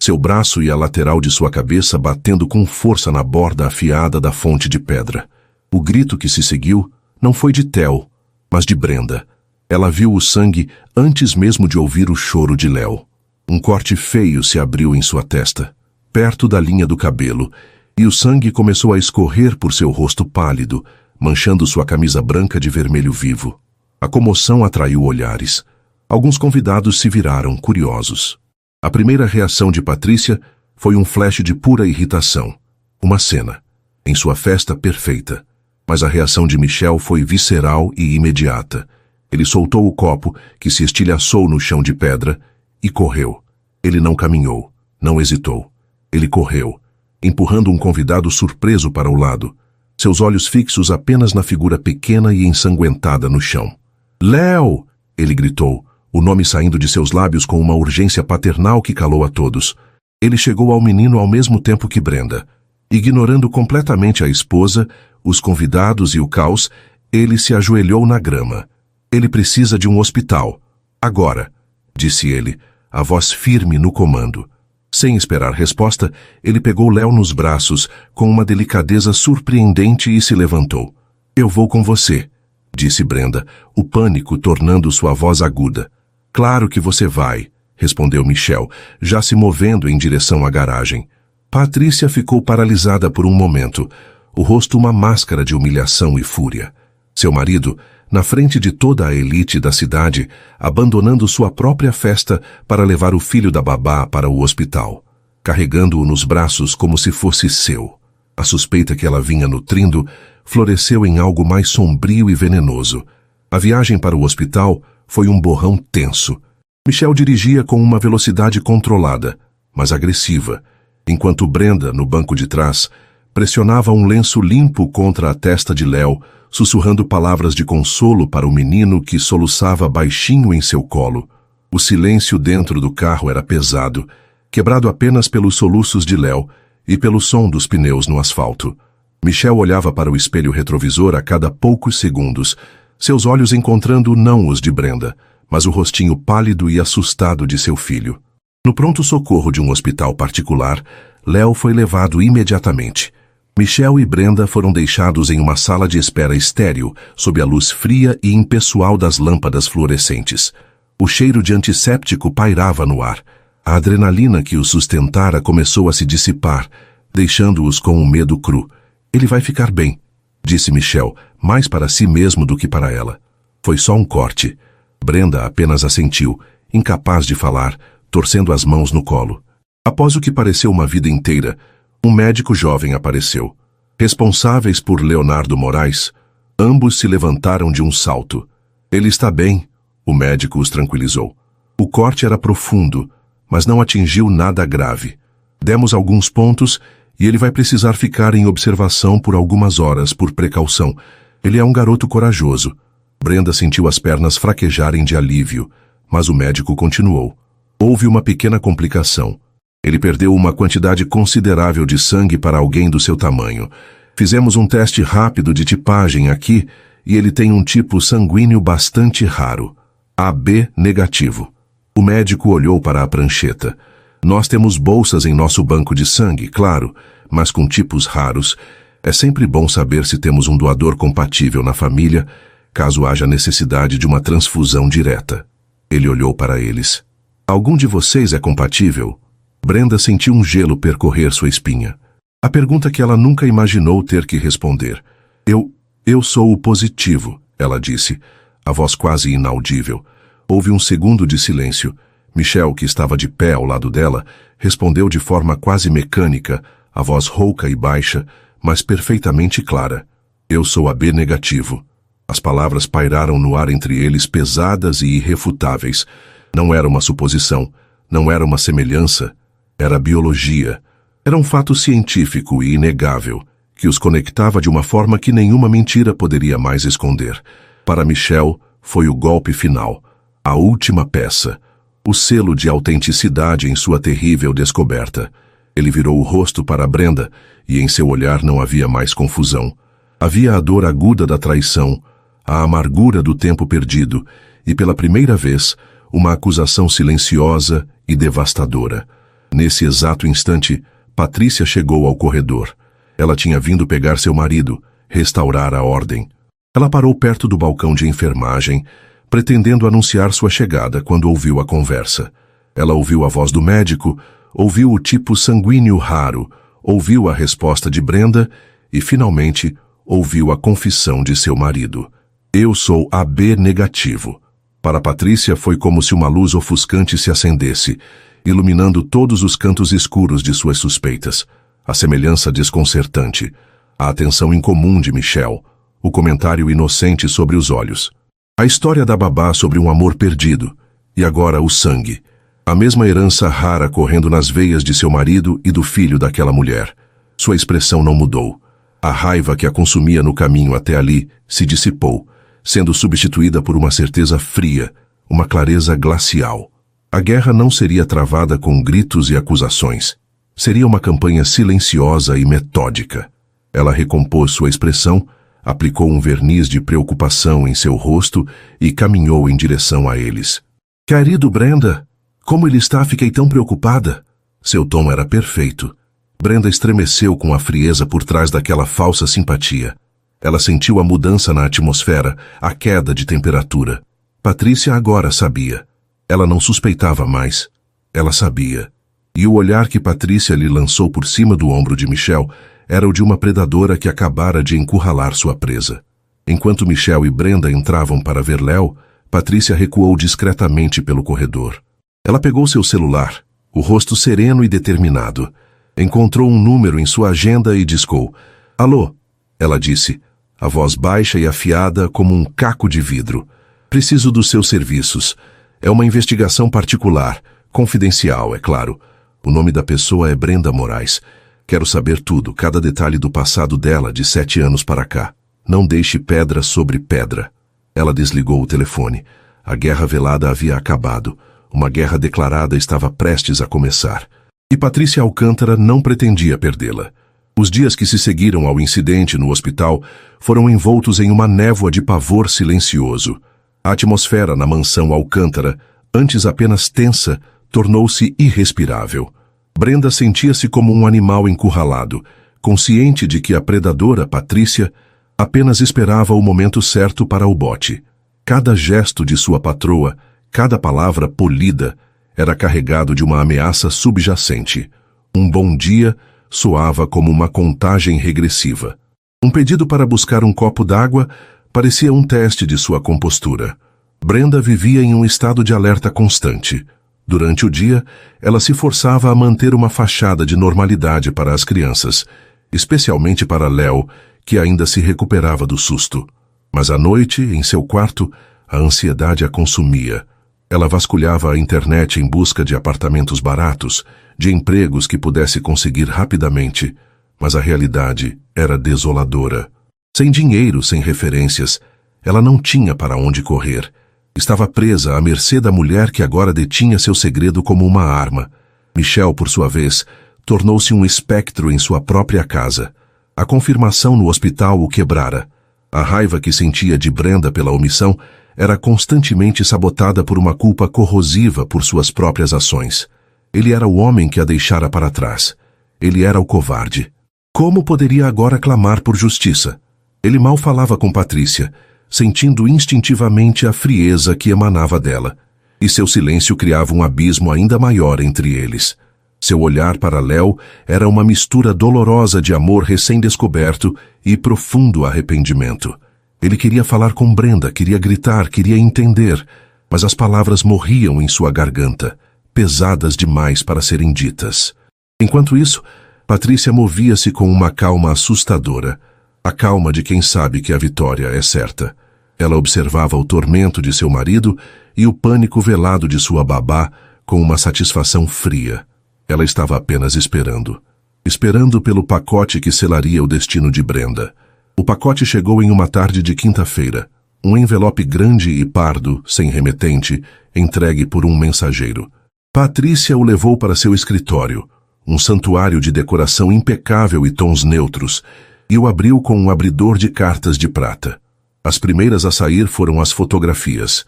seu braço e a lateral de sua cabeça batendo com força na borda afiada da fonte de pedra. O grito que se seguiu não foi de Theo, mas de Brenda. Ela viu o sangue antes mesmo de ouvir o choro de Léo. Um corte feio se abriu em sua testa, perto da linha do cabelo, e o sangue começou a escorrer por seu rosto pálido, manchando sua camisa branca de vermelho vivo. A comoção atraiu olhares. Alguns convidados se viraram, curiosos. A primeira reação de Patrícia foi um flash de pura irritação. Uma cena, em sua festa perfeita. Mas a reação de Michel foi visceral e imediata. Ele soltou o copo, que se estilhaçou no chão de pedra, e correu. Ele não caminhou, não hesitou. Ele correu, empurrando um convidado surpreso para o lado, seus olhos fixos apenas na figura pequena e ensanguentada no chão. Léo! Ele gritou, o nome saindo de seus lábios com uma urgência paternal que calou a todos. Ele chegou ao menino ao mesmo tempo que Brenda. Ignorando completamente a esposa, os convidados e o caos, ele se ajoelhou na grama. Ele precisa de um hospital. Agora, disse ele, a voz firme no comando. Sem esperar resposta, ele pegou Léo nos braços, com uma delicadeza surpreendente e se levantou. Eu vou com você, disse Brenda, o pânico tornando sua voz aguda. Claro que você vai, respondeu Michel, já se movendo em direção à garagem. Patrícia ficou paralisada por um momento, o rosto uma máscara de humilhação e fúria. Seu marido, na frente de toda a elite da cidade, abandonando sua própria festa para levar o filho da babá para o hospital, carregando-o nos braços como se fosse seu. A suspeita que ela vinha nutrindo floresceu em algo mais sombrio e venenoso. A viagem para o hospital foi um borrão tenso. Michel dirigia com uma velocidade controlada, mas agressiva, enquanto Brenda, no banco de trás, pressionava um lenço limpo contra a testa de Léo, sussurrando palavras de consolo para o menino que soluçava baixinho em seu colo. O silêncio dentro do carro era pesado, quebrado apenas pelos soluços de Léo e pelo som dos pneus no asfalto. Michel olhava para o espelho retrovisor a cada poucos segundos, seus olhos encontrando não os de Brenda, mas o rostinho pálido e assustado de seu filho. No pronto-socorro de um hospital particular, Léo foi levado imediatamente. Michel e Brenda foram deixados em uma sala de espera estéril, sob a luz fria e impessoal das lâmpadas fluorescentes. O cheiro de antisséptico pairava no ar. A adrenalina que os sustentara começou a se dissipar, deixando-os com um medo cru. Ele vai ficar bem, disse Michel, mais para si mesmo do que para ela. Foi só um corte. Brenda apenas assentiu, incapaz de falar, torcendo as mãos no colo. Após o que pareceu uma vida inteira, um médico jovem apareceu. Responsáveis por Leonardo Moraes, ambos se levantaram de um salto. Ele está bem, o médico os tranquilizou. O corte era profundo, mas não atingiu nada grave. Demos alguns pontos e ele vai precisar ficar em observação por algumas horas, por precaução. Ele é um garoto corajoso. Brenda sentiu as pernas fraquejarem de alívio, mas o médico continuou. Houve uma pequena complicação. Ele perdeu uma quantidade considerável de sangue para alguém do seu tamanho. Fizemos um teste rápido de tipagem aqui e ele tem um tipo sanguíneo bastante raro. AB negativo. O médico olhou para a prancheta. Nós temos bolsas em nosso banco de sangue, claro, mas com tipos raros. É sempre bom saber se temos um doador compatível na família, caso haja necessidade de uma transfusão direta. Ele olhou para eles. Algum de vocês é compatível? Brenda sentiu um gelo percorrer sua espinha. A pergunta que ela nunca imaginou ter que responder. Eu sou o positivo, ela disse, a voz quase inaudível. Houve um segundo de silêncio. Michel, que estava de pé ao lado dela, respondeu de forma quase mecânica, a voz rouca e baixa, mas perfeitamente clara. Eu sou AB negativo. As palavras pairaram no ar entre eles pesadas e irrefutáveis. Não era uma suposição, não era uma semelhança, era biologia. Era um fato científico e inegável, que os conectava de uma forma que nenhuma mentira poderia mais esconder. Para Michel, foi o golpe final, a última peça, o selo de autenticidade em sua terrível descoberta. Ele virou o rosto para Brenda, e em seu olhar não havia mais confusão. Havia a dor aguda da traição, a amargura do tempo perdido, e pela primeira vez, uma acusação silenciosa e devastadora. Nesse exato instante, Patrícia chegou ao corredor. Ela tinha vindo pegar seu marido, restaurar a ordem. Ela parou perto do balcão de enfermagem, pretendendo anunciar sua chegada quando ouviu a conversa. Ela ouviu a voz do médico, ouviu o tipo sanguíneo raro, ouviu a resposta de Brenda e, finalmente, ouviu a confissão de seu marido. Eu sou AB negativo. Para Patrícia foi como se uma luz ofuscante se acendesse, iluminando todos os cantos escuros de suas suspeitas. A semelhança desconcertante, a atenção incomum de Michel, o comentário inocente sobre os olhos. A história da babá sobre um amor perdido, e agora o sangue. A mesma herança rara correndo nas veias de seu marido e do filho daquela mulher. Sua expressão não mudou. A raiva que a consumia no caminho até ali se dissipou, sendo substituída por uma certeza fria, uma clareza glacial. A guerra não seria travada com gritos e acusações. Seria uma campanha silenciosa e metódica. Ela recompôs sua expressão, aplicou um verniz de preocupação em seu rosto e caminhou em direção a eles. Querido Brenda, como ele está? Fiquei tão preocupada. Seu tom era perfeito. Brenda estremeceu com a frieza por trás daquela falsa simpatia. Ela sentiu a mudança na atmosfera, a queda de temperatura. Patrícia agora sabia. Ela não suspeitava mais. Ela sabia. E o olhar que Patrícia lhe lançou por cima do ombro de Michel era o de uma predadora que acabara de encurralar sua presa. Enquanto Michel e Brenda entravam para ver Léo, Patrícia recuou discretamente pelo corredor. Ela pegou seu celular, o rosto sereno e determinado. Encontrou um número em sua agenda e discou. Alô? Ela disse, a voz baixa e afiada como um caco de vidro. Preciso dos seus serviços. É uma investigação particular, confidencial, é claro. O nome da pessoa é Brenda Moraes. Quero saber tudo, cada detalhe do passado dela de 7 anos para cá. Não deixe pedra sobre pedra. Ela desligou o telefone. A guerra velada havia acabado. Uma guerra declarada estava prestes a começar. E Patrícia Alcântara não pretendia perdê-la. Os dias que se seguiram ao incidente no hospital foram envoltos em uma névoa de pavor silencioso. A atmosfera na mansão Alcântara, antes apenas tensa, tornou-se irrespirável. Brenda sentia-se como um animal encurralado, consciente de que a predadora, Patrícia, apenas esperava o momento certo para o bote. Cada gesto de sua patroa, cada palavra polida, era carregado de uma ameaça subjacente. Um bom dia soava como uma contagem regressiva. Um pedido para buscar um copo d'água parecia um teste de sua compostura. Brenda vivia em um estado de alerta constante. Durante o dia, ela se forçava a manter uma fachada de normalidade para as crianças, especialmente para Léo, que ainda se recuperava do susto. Mas à noite, em seu quarto, a ansiedade a consumia. Ela vasculhava a internet em busca de apartamentos baratos, de empregos que pudesse conseguir rapidamente, mas a realidade era desoladora. Sem dinheiro, sem referências, ela não tinha para onde correr. Estava presa à mercê da mulher que agora detinha seu segredo como uma arma. Michel, por sua vez, tornou-se um espectro em sua própria casa. A confirmação no hospital o quebrara. A raiva que sentia de Brenda pela omissão era constantemente sabotada por uma culpa corrosiva por suas próprias ações. Ele era o homem que a deixara para trás. Ele era o covarde. Como poderia agora clamar por justiça? Ele mal falava com Patrícia, sentindo instintivamente a frieza que emanava dela, e seu silêncio criava um abismo ainda maior entre eles. Seu olhar para Léo era uma mistura dolorosa de amor recém-descoberto e profundo arrependimento. Ele queria falar com Brenda, queria gritar, queria entender, mas as palavras morriam em sua garganta, pesadas demais para serem ditas. Enquanto isso, Patrícia movia-se com uma calma assustadora, a calma de quem sabe que a vitória é certa. Ela observava o tormento de seu marido e o pânico velado de sua babá com uma satisfação fria. Ela estava apenas esperando. Esperando pelo pacote que selaria o destino de Brenda. O pacote chegou em uma tarde de quinta-feira. Um envelope grande e pardo, sem remetente, entregue por um mensageiro. Patrícia o levou para seu escritório, um santuário de decoração impecável e tons neutros, e o abriu com um abridor de cartas de prata. As primeiras a sair foram as fotografias,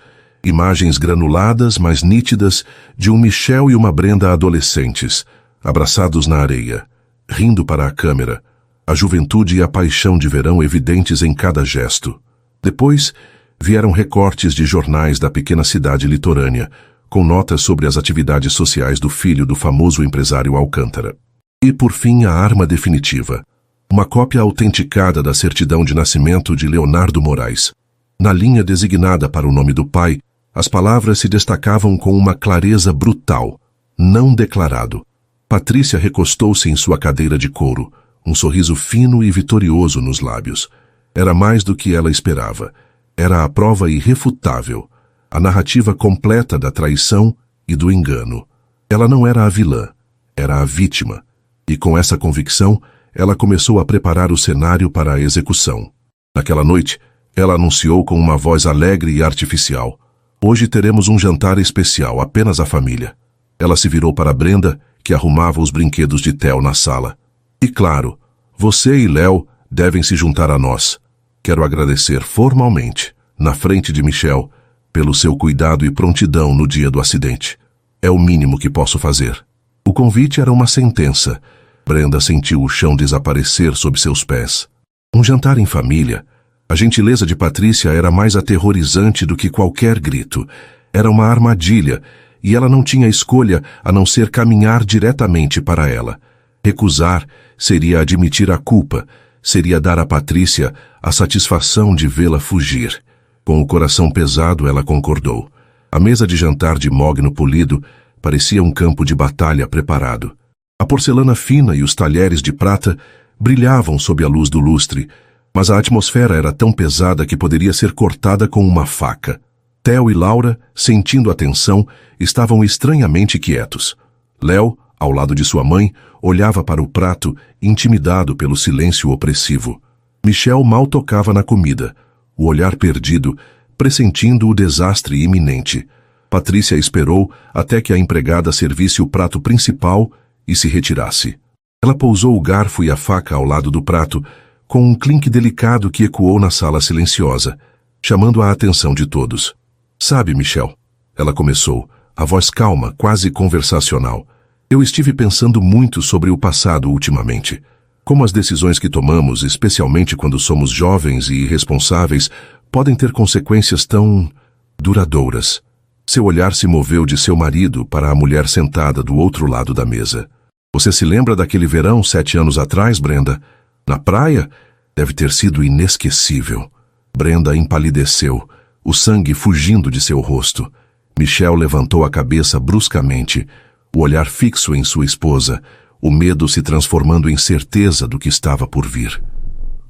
Imagens granuladas, mas nítidas, de um Michel e uma Brenda adolescentes, abraçados na areia, rindo para a câmera, a juventude e a paixão de verão evidentes em cada gesto. Depois, vieram recortes de jornais da pequena cidade litorânea, com notas sobre as atividades sociais do filho do famoso empresário Alcântara. E, por fim, a arma definitiva, uma cópia autenticada da certidão de nascimento de Leonardo Moraes. Na linha designada para o nome do pai, as palavras se destacavam com uma clareza brutal, não declarado. Patrícia recostou-se em sua cadeira de couro, um sorriso fino e vitorioso nos lábios. Era mais do que ela esperava. Era a prova irrefutável, a narrativa completa da traição e do engano. Ela não era a vilã, era a vítima. E com essa convicção, ela começou a preparar o cenário para a execução. Naquela noite, ela anunciou com uma voz alegre e artificial: "Hoje teremos um jantar especial, apenas a família." Ela se virou para Brenda, que arrumava os brinquedos de Theo na sala. "E claro, você e Léo devem se juntar a nós. Quero agradecer formalmente, na frente de Michel, pelo seu cuidado e prontidão no dia do acidente. É o mínimo que posso fazer." O convite era uma sentença. Brenda sentiu o chão desaparecer sob seus pés. Um jantar em família. A gentileza de Patrícia era mais aterrorizante do que qualquer grito. Era uma armadilha, e ela não tinha escolha a não ser caminhar diretamente para ela. Recusar seria admitir a culpa, seria dar a Patrícia a satisfação de vê-la fugir. Com o coração pesado, ela concordou. A mesa de jantar de mogno polido parecia um campo de batalha preparado. A porcelana fina e os talheres de prata brilhavam sob a luz do lustre, mas a atmosfera era tão pesada que poderia ser cortada com uma faca. Theo e Laura, sentindo a tensão, estavam estranhamente quietos. Léo, ao lado de sua mãe, olhava para o prato, intimidado pelo silêncio opressivo. Michel mal tocava na comida, o olhar perdido, pressentindo o desastre iminente. Patrícia esperou até que a empregada servisse o prato principal e se retirasse. Ela pousou o garfo e a faca ao lado do prato, com um clink delicado que ecoou na sala silenciosa, chamando a atenção de todos. "Sabe, Michel," ela começou, a voz calma, quase conversacional, "eu estive pensando muito sobre o passado ultimamente. Como as decisões que tomamos, especialmente quando somos jovens e irresponsáveis, podem ter consequências tão duradouras." Seu olhar se moveu de seu marido para a mulher sentada do outro lado da mesa. "Você se lembra daquele verão 7 anos atrás, Brenda? Na praia? Deve ter sido inesquecível." Brenda empalideceu, o sangue fugindo de seu rosto. Michel levantou a cabeça bruscamente, o olhar fixo em sua esposa, o medo se transformando em certeza do que estava por vir.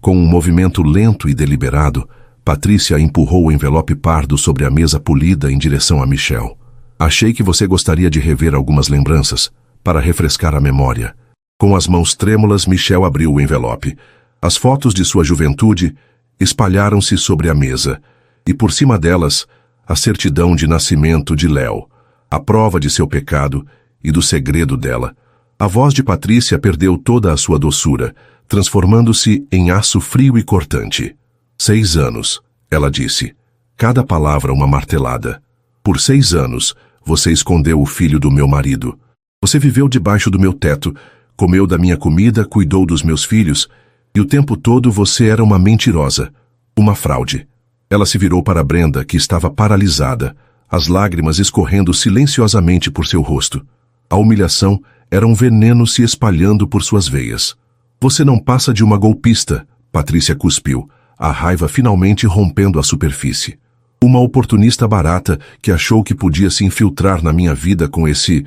Com um movimento lento e deliberado, Patrícia empurrou o envelope pardo sobre a mesa polida em direção a Michel. "Achei que você gostaria de rever algumas lembranças, para refrescar a memória." Com as mãos trêmulas, Michel abriu o envelope. As fotos de sua juventude espalharam-se sobre a mesa, e por cima delas, a certidão de nascimento de Léo, a prova de seu pecado e do segredo dela. A voz de Patrícia perdeu toda a sua doçura, transformando-se em aço frio e cortante. 6 anos, ela disse, cada palavra uma martelada. Por 6 anos, você escondeu o filho do meu marido. Você viveu debaixo do meu teto, comeu da minha comida, cuidou dos meus filhos, e o tempo todo você era uma mentirosa, uma fraude. Ela se virou para Brenda, que estava paralisada, as lágrimas escorrendo silenciosamente por seu rosto. A humilhação era um veneno se espalhando por suas veias. Você não passa de uma golpista, Patrícia cuspiu, a raiva finalmente rompendo a superfície. Uma oportunista barata que achou que podia se infiltrar na minha vida com esse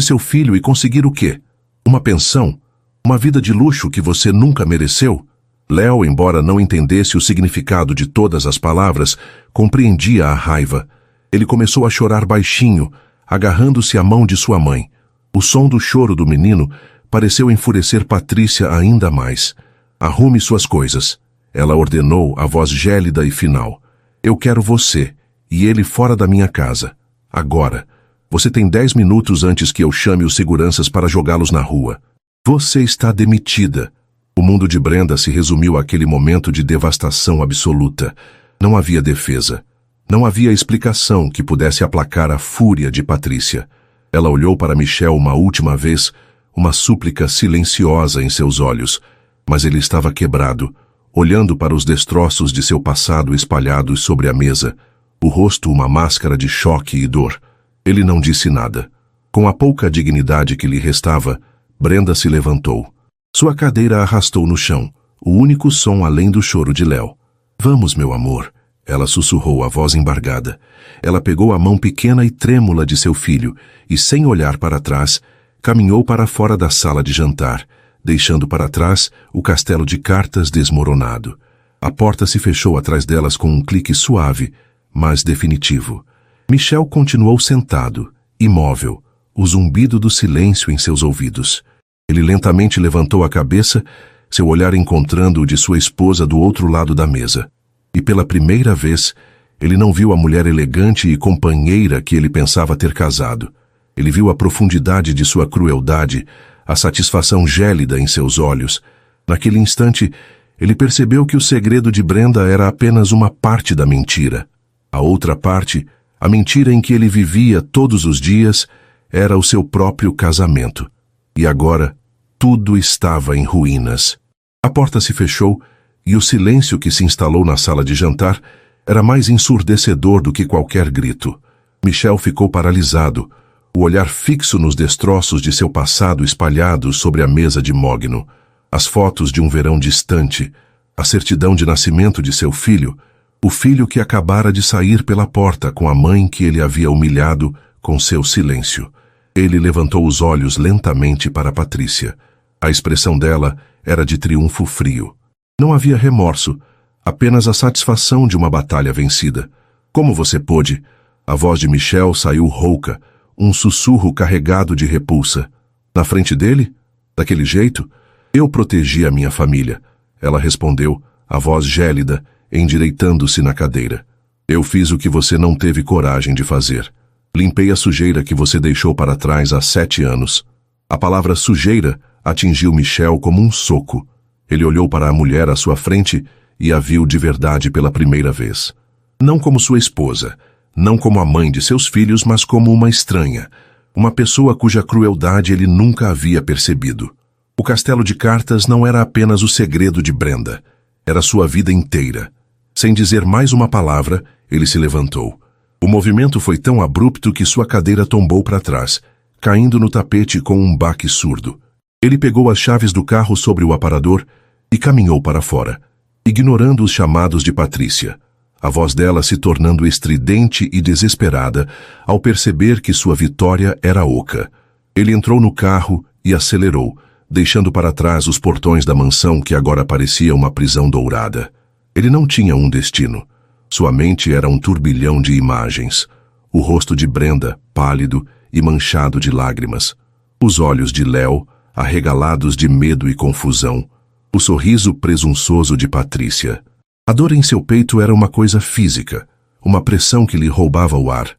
seu filho e conseguir o quê? Uma pensão? Uma vida de luxo que você nunca mereceu? Léo, embora não entendesse o significado de todas as palavras, compreendia a raiva. Ele começou a chorar baixinho, agarrando-se à mão de sua mãe. O som do choro do menino pareceu enfurecer Patrícia ainda mais. Arrume suas coisas. Ela ordenou, a voz gélida e final. Eu quero você, e ele fora da minha casa. Agora. Você tem 10 minutos antes que eu chame os seguranças para jogá-los na rua. Você está demitida. O mundo de Brenda se resumiu àquele momento de devastação absoluta. Não havia defesa. Não havia explicação que pudesse aplacar a fúria de Patrícia. Ela olhou para Michel uma última vez, uma súplica silenciosa em seus olhos, mas ele estava quebrado, olhando para os destroços de seu passado espalhados sobre a mesa, o rosto uma máscara de choque e dor. Ele não disse nada. Com a pouca dignidade que lhe restava, Brenda se levantou. Sua cadeira arrastou no chão, o único som além do choro de Léo. Vamos, meu amor, ela sussurrou, a voz embargada. Ela pegou a mão pequena e trêmula de seu filho e, sem olhar para trás, caminhou para fora da sala de jantar, deixando para trás o castelo de cartas desmoronado. A porta se fechou atrás delas com um clique suave, mas definitivo. Michel continuou sentado, imóvel, o zumbido do silêncio em seus ouvidos. Ele lentamente levantou a cabeça, seu olhar encontrando o de sua esposa do outro lado da mesa. E pela primeira vez, ele não viu a mulher elegante e companheira que ele pensava ter casado. Ele viu a profundidade de sua crueldade, a satisfação gélida em seus olhos. Naquele instante, ele percebeu que o segredo de Brenda era apenas uma parte da mentira. A outra parte, a mentira em que ele vivia todos os dias, era o seu próprio casamento. E agora, tudo estava em ruínas. A porta se fechou e o silêncio que se instalou na sala de jantar era mais ensurdecedor do que qualquer grito. Michel ficou paralisado, o olhar fixo nos destroços de seu passado espalhados sobre a mesa de mogno, as fotos de um verão distante, a certidão de nascimento de seu filho, o filho que acabara de sair pela porta com a mãe que ele havia humilhado com seu silêncio. Ele levantou os olhos lentamente para Patrícia. A expressão dela era de triunfo frio. Não havia remorso, apenas a satisfação de uma batalha vencida. Como você pôde? A voz de Michel saiu rouca, um sussurro carregado de repulsa. Na frente dele? Daquele jeito? Eu protegi a minha família. Ela respondeu, a voz gélida, endireitando-se na cadeira. Eu fiz o que você não teve coragem de fazer. Limpei a sujeira que você deixou para trás há 7 anos. A palavra sujeira atingiu Michel como um soco. Ele olhou para a mulher à sua frente e a viu de verdade pela primeira vez. Não como sua esposa, não como a mãe de seus filhos, mas como uma estranha, uma pessoa cuja crueldade ele nunca havia percebido. O castelo de cartas não era apenas o segredo de Brenda, era sua vida inteira. Sem dizer mais uma palavra, ele se levantou. O movimento foi tão abrupto que sua cadeira tombou para trás, caindo no tapete com um baque surdo. Ele pegou as chaves do carro sobre o aparador e caminhou para fora, ignorando os chamados de Patrícia, a voz dela se tornando estridente e desesperada ao perceber que sua vitória era oca. Ele entrou no carro e acelerou, deixando para trás os portões da mansão que agora parecia uma prisão dourada. Ele não tinha um destino. Sua mente era um turbilhão de imagens. O rosto de Brenda, pálido e manchado de lágrimas. Os olhos de Léo, arregalados de medo e confusão. O sorriso presunçoso de Patrícia. A dor em seu peito era uma coisa física, uma pressão que lhe roubava o ar.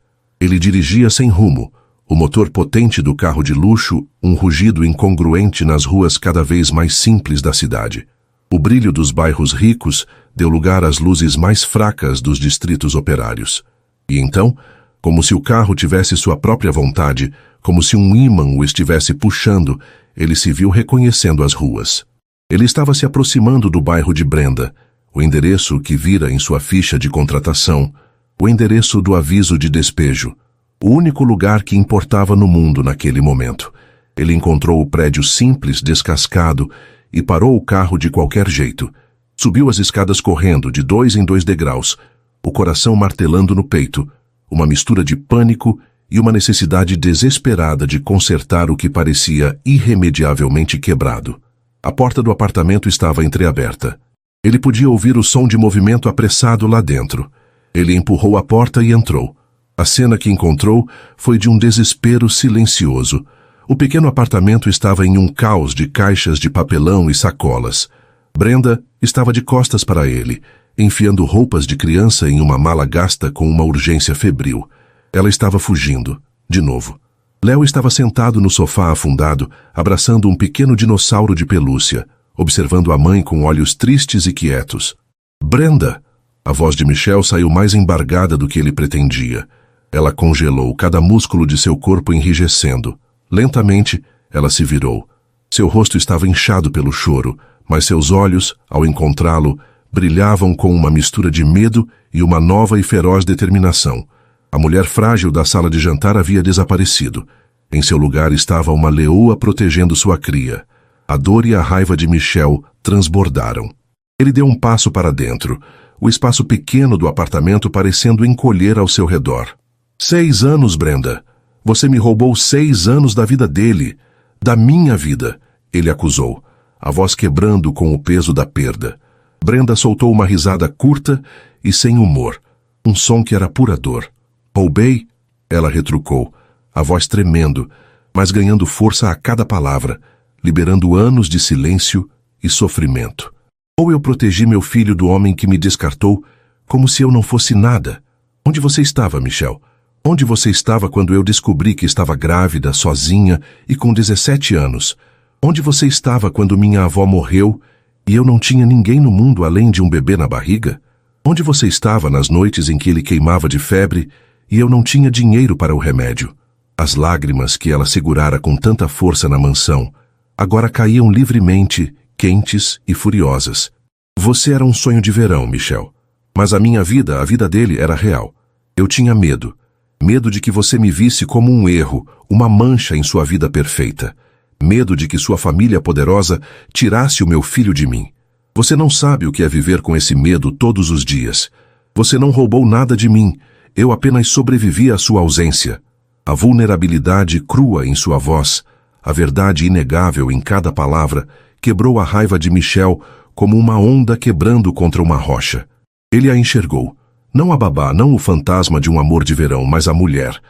Ele dirigia sem rumo, o motor potente do carro de luxo, um rugido incongruente nas ruas cada vez mais simples da cidade. O brilho dos bairros ricos deu lugar às luzes mais fracas dos distritos operários. E então, como se o carro tivesse sua própria vontade, como se um ímã o estivesse puxando, ele se viu reconhecendo as ruas. Ele estava se aproximando do bairro de Brenda, o endereço que vira em sua ficha de contratação, o endereço do aviso de despejo, o único lugar que importava no mundo naquele momento. Ele encontrou o prédio simples, descascado, e parou o carro de qualquer jeito. Subiu as escadas correndo, de 2 em 2 degraus, o coração martelando no peito, uma mistura de pânico e uma necessidade desesperada de consertar o que parecia irremediavelmente quebrado. A porta do apartamento estava entreaberta. Ele podia ouvir o som de movimento apressado lá dentro. Ele empurrou a porta e entrou. A cena que encontrou foi de um desespero silencioso. O pequeno apartamento estava em um caos de caixas de papelão e sacolas. Brenda estava de costas para ele, enfiando roupas de criança em uma mala gasta com uma urgência febril. Ela estava fugindo, de novo. Léo estava sentado no sofá afundado, abraçando um pequeno dinossauro de pelúcia, observando a mãe com olhos tristes e quietos. Brenda! A voz de Michel saiu mais embargada do que ele pretendia. Ela congelou, cada músculo de seu corpo enrijecendo. Lentamente, ela se virou. Seu rosto estava inchado pelo choro, mas seus olhos, ao encontrá-lo, brilhavam com uma mistura de medo e uma nova e feroz determinação. A mulher frágil da sala de jantar havia desaparecido. Em seu lugar estava uma leoa protegendo sua cria. A dor e a raiva de Michel transbordaram. Ele deu um passo para dentro, o espaço pequeno do apartamento parecendo encolher ao seu redor. 6 anos, Brenda. Você me roubou 6 anos da vida dele, da minha vida, ele acusou, a voz quebrando com o peso da perda. Brenda soltou uma risada curta e sem humor, um som que era pura dor. Roubei? Ela retrucou, a voz tremendo, mas ganhando força a cada palavra, liberando anos de silêncio e sofrimento. Ou eu protegi meu filho do homem que me descartou, como se eu não fosse nada. Onde você estava, Michel? Onde você estava quando eu descobri que estava grávida, sozinha e com 17 anos? Onde você estava quando minha avó morreu e eu não tinha ninguém no mundo além de um bebê na barriga? Onde você estava nas noites em que ele queimava de febre e eu não tinha dinheiro para o remédio? As lágrimas que ela segurara com tanta força na mansão agora caíam livremente, quentes e furiosas. Você era um sonho de verão, Michel. Mas a minha vida, a vida dele, era real. Eu tinha medo. Medo de que você me visse como um erro, uma mancha em sua vida perfeita. Medo de que sua família poderosa tirasse o meu filho de mim. Você não sabe o que é viver com esse medo todos os dias. Você não roubou nada de mim. Eu apenas sobrevivi à sua ausência. A vulnerabilidade crua em sua voz, a verdade inegável em cada palavra, quebrou a raiva de Michel como uma onda quebrando contra uma rocha. Ele a enxergou. Não a babá, não o fantasma de um amor de verão, mas a mulher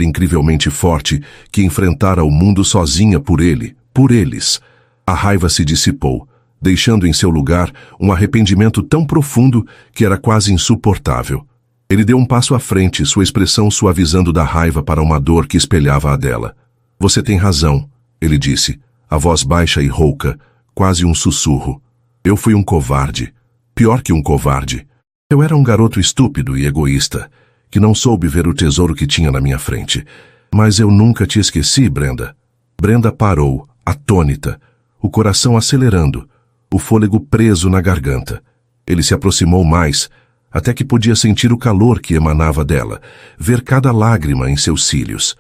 incrivelmente forte que enfrentara o mundo sozinha por ele, por eles. A raiva se dissipou, deixando em seu lugar um arrependimento tão profundo que era quase insuportável. Ele deu um passo à frente, sua expressão suavizando da raiva para uma dor que espelhava a dela. Você tem razão, ele disse, a voz baixa e rouca, quase um sussurro. Eu fui um covarde, pior que um covarde. Eu era um garoto estúpido e egoísta, que não soube ver o tesouro que tinha na minha frente. Mas eu nunca te esqueci, Brenda. Brenda parou, atônita, o coração acelerando, o fôlego preso na garganta. Ele se aproximou mais, até que podia sentir o calor que emanava dela, ver cada lágrima em seus cílios.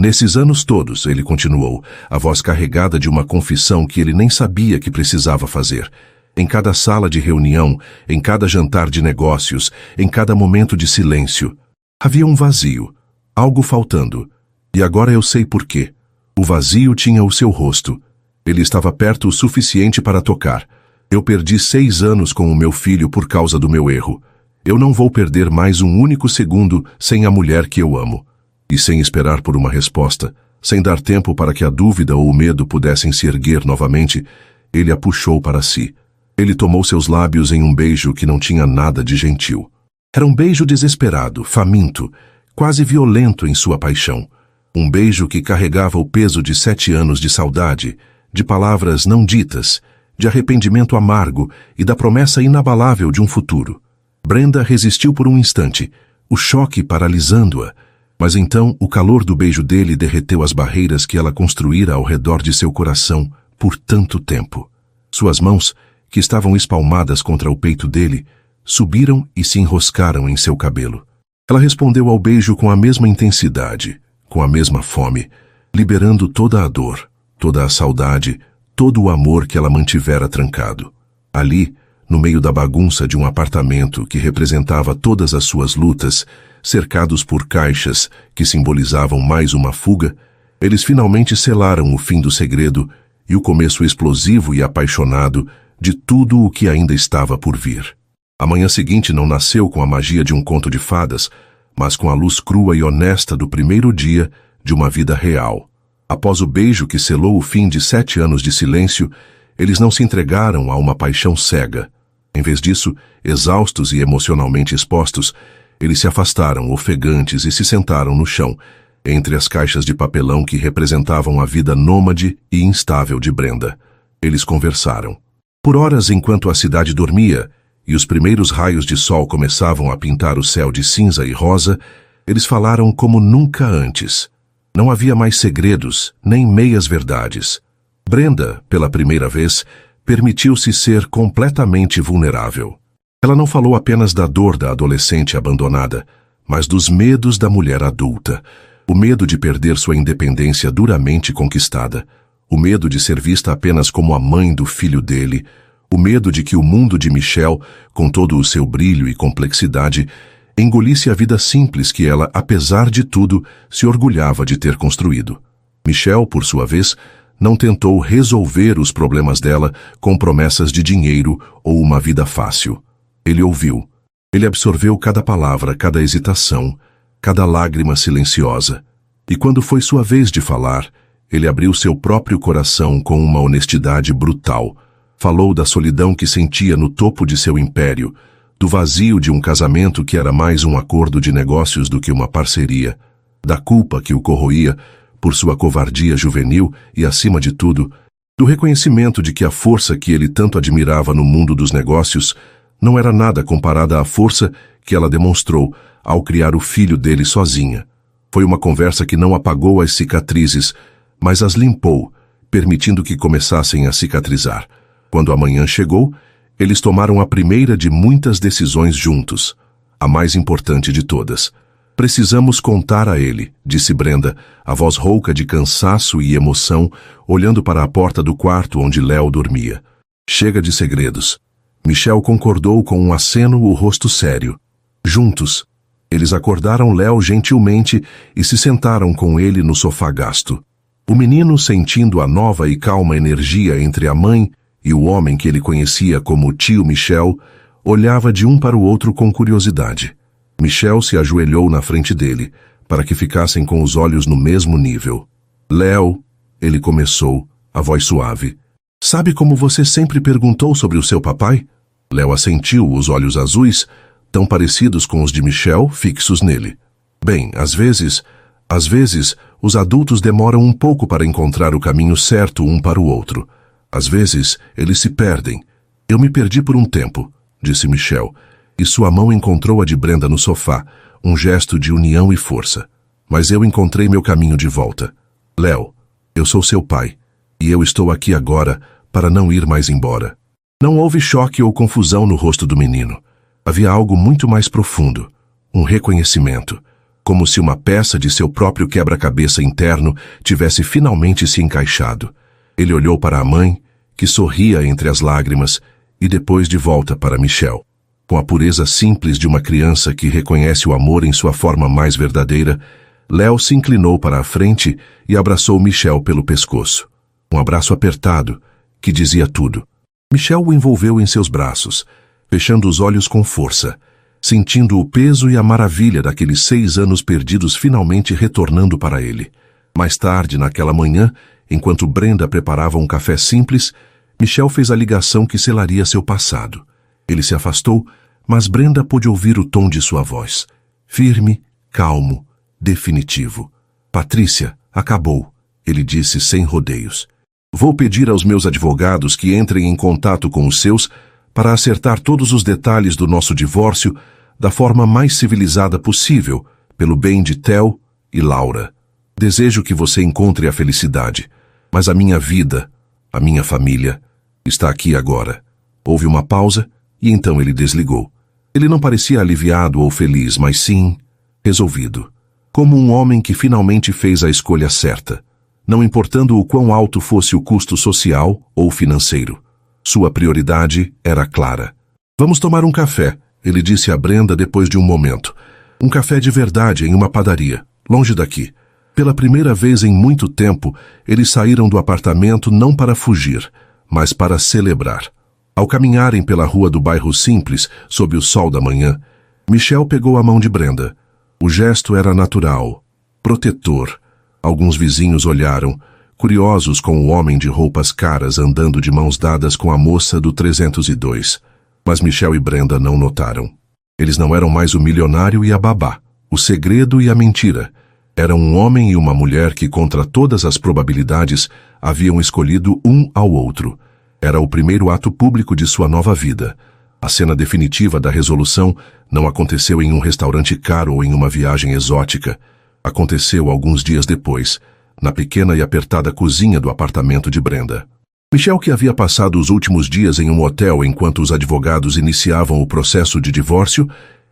Nesses anos todos, ele continuou, a voz carregada de uma confissão que ele nem sabia que precisava fazer. Em cada sala de reunião, em cada jantar de negócios, em cada momento de silêncio, havia um vazio, algo faltando. E agora eu sei por quê. O vazio tinha o seu rosto. Ele estava perto o suficiente para tocar. Eu perdi 6 anos com o meu filho por causa do meu erro. Eu não vou perder mais um único segundo sem a mulher que eu amo. E sem esperar por uma resposta, sem dar tempo para que a dúvida ou o medo pudessem se erguer novamente, ele a puxou para si. Ele tomou seus lábios em um beijo que não tinha nada de gentil. Era um beijo desesperado, faminto, quase violento em sua paixão. Um beijo que carregava o peso de 7 anos de saudade, de palavras não ditas, de arrependimento amargo e da promessa inabalável de um futuro. Brenda resistiu por um instante, o choque paralisando-a, mas então o calor do beijo dele derreteu as barreiras que ela construíra ao redor de seu coração por tanto tempo. Suas mãos, que estavam espalmadas contra o peito dele, subiram e se enroscaram em seu cabelo. Ela respondeu ao beijo com a mesma intensidade, com a mesma fome, liberando toda a dor, toda a saudade, todo o amor que ela mantivera trancado. Ali, no meio da bagunça de um apartamento que representava todas as suas lutas, cercados por caixas que simbolizavam mais uma fuga, eles finalmente selaram o fim do segredo e o começo explosivo e apaixonado de tudo o que ainda estava por vir. A manhã seguinte não nasceu com a magia de um conto de fadas, mas com a luz crua e honesta do primeiro dia de uma vida real. Após o beijo que selou o fim de 7 anos de silêncio, eles não se entregaram a uma paixão cega. Em vez disso, exaustos e emocionalmente expostos, eles se afastaram, ofegantes, e se sentaram no chão, entre as caixas de papelão que representavam a vida nômade e instável de Brenda. Eles conversaram. Por horas enquanto a cidade dormia, e os primeiros raios de sol começavam a pintar o céu de cinza e rosa, eles falaram como nunca antes. Não havia mais segredos, nem meias-verdades. Brenda, pela primeira vez, permitiu-se ser completamente vulnerável. Ela não falou apenas da dor da adolescente abandonada, mas dos medos da mulher adulta. O medo de perder sua independência duramente conquistada, o medo de ser vista apenas como a mãe do filho dele, o medo de que o mundo de Michelle, com todo o seu brilho e complexidade, engolisse a vida simples que ela, apesar de tudo, se orgulhava de ter construído. Michelle, por sua vez, não tentou resolver os problemas dela com promessas de dinheiro ou uma vida fácil. Ele ouviu. Ele absorveu cada palavra, cada hesitação, cada lágrima silenciosa. E quando foi sua vez de falar, ele abriu seu próprio coração com uma honestidade brutal. Falou da solidão que sentia no topo de seu império, do vazio de um casamento que era mais um acordo de negócios do que uma parceria, da culpa que o corroía por sua covardia juvenil e, acima de tudo, do reconhecimento de que a força que ele tanto admirava no mundo dos negócios não era nada comparada à força que ela demonstrou ao criar o filho dele sozinha. Foi uma conversa que não apagou as cicatrizes, mas as limpou, permitindo que começassem a cicatrizar. Quando a manhã chegou, eles tomaram a primeira de muitas decisões juntos, a mais importante de todas. Precisamos contar a ele, disse Brenda, a voz rouca de cansaço e emoção, olhando para a porta do quarto onde Léo dormia. Chega de segredos. Michelle concordou com um aceno, o rosto sério. Juntos, eles acordaram Léo gentilmente e se sentaram com ele no sofá gasto. O menino, sentindo a nova e calma energia entre a mãe e o homem que ele conhecia como tio Michel, olhava de um para o outro com curiosidade. Michel se ajoelhou na frente dele, para que ficassem com os olhos no mesmo nível. Léo, ele começou, a voz suave. Sabe como você sempre perguntou sobre o seu papai? Léo assentiu, os olhos azuis, tão parecidos com os de Michel, fixos nele. Bem, às vezes, os adultos demoram um pouco para encontrar o caminho certo um para o outro. Às vezes, eles se perdem. Eu me perdi por um tempo, disse Michel, e sua mão encontrou a de Brenda no sofá, um gesto de união e força. Mas eu encontrei meu caminho de volta. Léo, eu sou seu pai, e eu estou aqui agora para não ir mais embora. Não houve choque ou confusão no rosto do menino. Havia algo muito mais profundo, um reconhecimento, como se uma peça de seu próprio quebra-cabeça interno tivesse finalmente se encaixado. Ele olhou para a mãe, que sorria entre as lágrimas, e depois de volta para Michel. Com a pureza simples de uma criança que reconhece o amor em sua forma mais verdadeira, Léo se inclinou para a frente e abraçou Michel pelo pescoço. Um abraço apertado, que dizia tudo. Michel o envolveu em seus braços, fechando os olhos com força, sentindo o peso e a maravilha daqueles 6 anos perdidos finalmente retornando para ele. Mais tarde, naquela manhã, enquanto Brenda preparava um café simples, Michel fez a ligação que selaria seu passado. Ele se afastou, mas Brenda pôde ouvir o tom de sua voz. Firme, calmo, definitivo. Patrícia, acabou, ele disse sem rodeios. Vou pedir aos meus advogados que entrem em contato com os seus para acertar todos os detalhes do nosso divórcio da forma mais civilizada possível, pelo bem de Theo e Laura. Desejo que você encontre a felicidade, mas a minha vida, a minha família, está aqui agora. Houve uma pausa e então ele desligou. Ele não parecia aliviado ou feliz, mas sim resolvido. Como um homem que finalmente fez a escolha certa, não importando o quão alto fosse o custo social ou financeiro. Sua prioridade era clara. Vamos tomar um café, ele disse a Brenda depois de um momento. Um café de verdade em uma padaria, longe daqui. Pela primeira vez em muito tempo, eles saíram do apartamento não para fugir, mas para celebrar. Ao caminharem pela rua do bairro simples, sob o sol da manhã, Michel pegou a mão de Brenda. O gesto era natural, protetor. Alguns vizinhos olharam, curiosos com o homem de roupas caras andando de mãos dadas com a moça do 302. Mas Michel e Brenda não notaram. Eles não eram mais o milionário e a babá, o segredo e a mentira. Eram um homem e uma mulher que, contra todas as probabilidades, haviam escolhido um ao outro. Era o primeiro ato público de sua nova vida. A cena definitiva da resolução não aconteceu em um restaurante caro ou em uma viagem exótica. Aconteceu alguns dias depois, na pequena e apertada cozinha do apartamento de Brenda. Michel, que havia passado os últimos dias em um hotel enquanto os advogados iniciavam o processo de divórcio,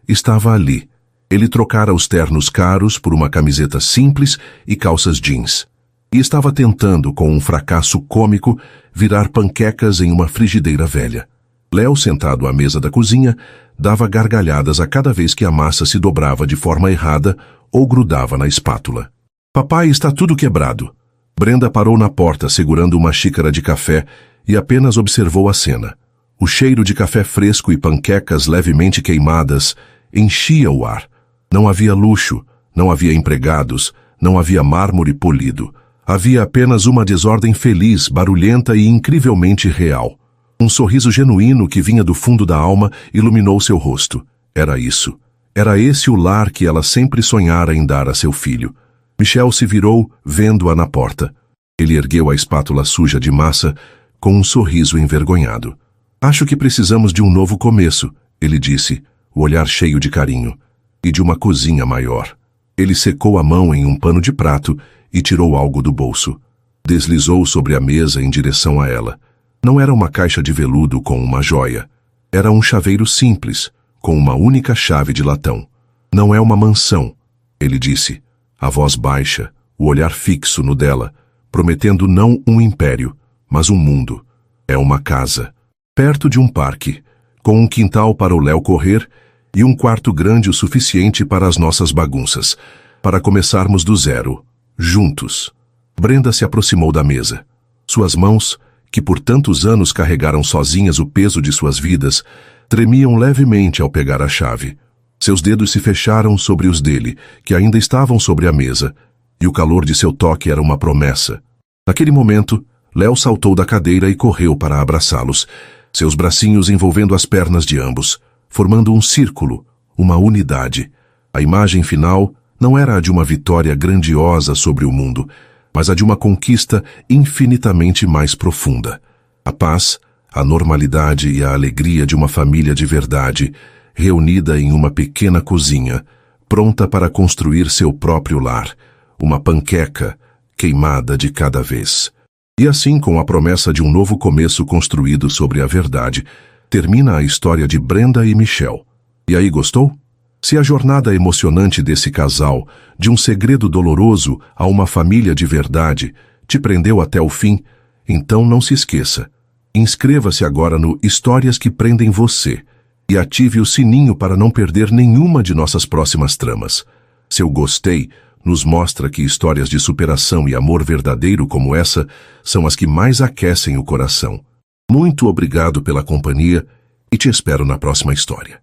estava ali. Ele trocara os ternos caros por uma camiseta simples e calças jeans. E estava tentando, com um fracasso cômico, virar panquecas em uma frigideira velha. Léo, sentado à mesa da cozinha, dava gargalhadas a cada vez que a massa se dobrava de forma errada ou grudava na espátula. Papai, está tudo quebrado. Brenda parou na porta segurando uma xícara de café e apenas observou a cena. O cheiro de café fresco e panquecas levemente queimadas enchia o ar. Não havia luxo, não havia empregados, não havia mármore polido. Havia apenas uma desordem feliz, barulhenta e incrivelmente real. Um sorriso genuíno que vinha do fundo da alma iluminou seu rosto. Era isso. Era esse o lar que ela sempre sonhara em dar a seu filho. Michel se virou, vendo-a na porta. Ele ergueu a espátula suja de massa com um sorriso envergonhado. Acho que precisamos de um novo começo, ele disse, o olhar cheio de carinho. E de uma cozinha maior. Ele secou a mão em um pano de prato e tirou algo do bolso. Deslizou sobre a mesa em direção a ela. Não era uma caixa de veludo com uma joia. Era um chaveiro simples, com uma única chave de latão. Não é uma mansão, ele disse, a voz baixa, o olhar fixo no dela, prometendo não um império, mas um mundo. É uma casa, perto de um parque, com um quintal para o Léo correr e um quarto grande o suficiente para as nossas bagunças, para começarmos do zero, juntos. Brenda se aproximou da mesa. Suas mãos, que por tantos anos carregaram sozinhas o peso de suas vidas, tremiam levemente ao pegar a chave. Seus dedos se fecharam sobre os dele, que ainda estavam sobre a mesa, e o calor de seu toque era uma promessa. Naquele momento, Léo saltou da cadeira e correu para abraçá-los, seus bracinhos envolvendo as pernas de ambos, formando um círculo, uma unidade. A imagem final não era a de uma vitória grandiosa sobre o mundo, mas a de uma conquista infinitamente mais profunda. A paz, a normalidade e a alegria de uma família de verdade, reunida em uma pequena cozinha, pronta para construir seu próprio lar, uma panqueca queimada de cada vez. E assim, com a promessa de um novo começo construído sobre a verdade, termina a história de Brenda e Michel. E aí, gostou? Se a jornada emocionante desse casal, de um segredo doloroso a uma família de verdade, te prendeu até o fim, então não se esqueça. Inscreva-se agora no Histórias que Prendem Você e ative o sininho para não perder nenhuma de nossas próximas tramas. Seu gostei nos mostra que histórias de superação e amor verdadeiro como essa são as que mais aquecem o coração. Muito obrigado pela companhia e te espero na próxima história.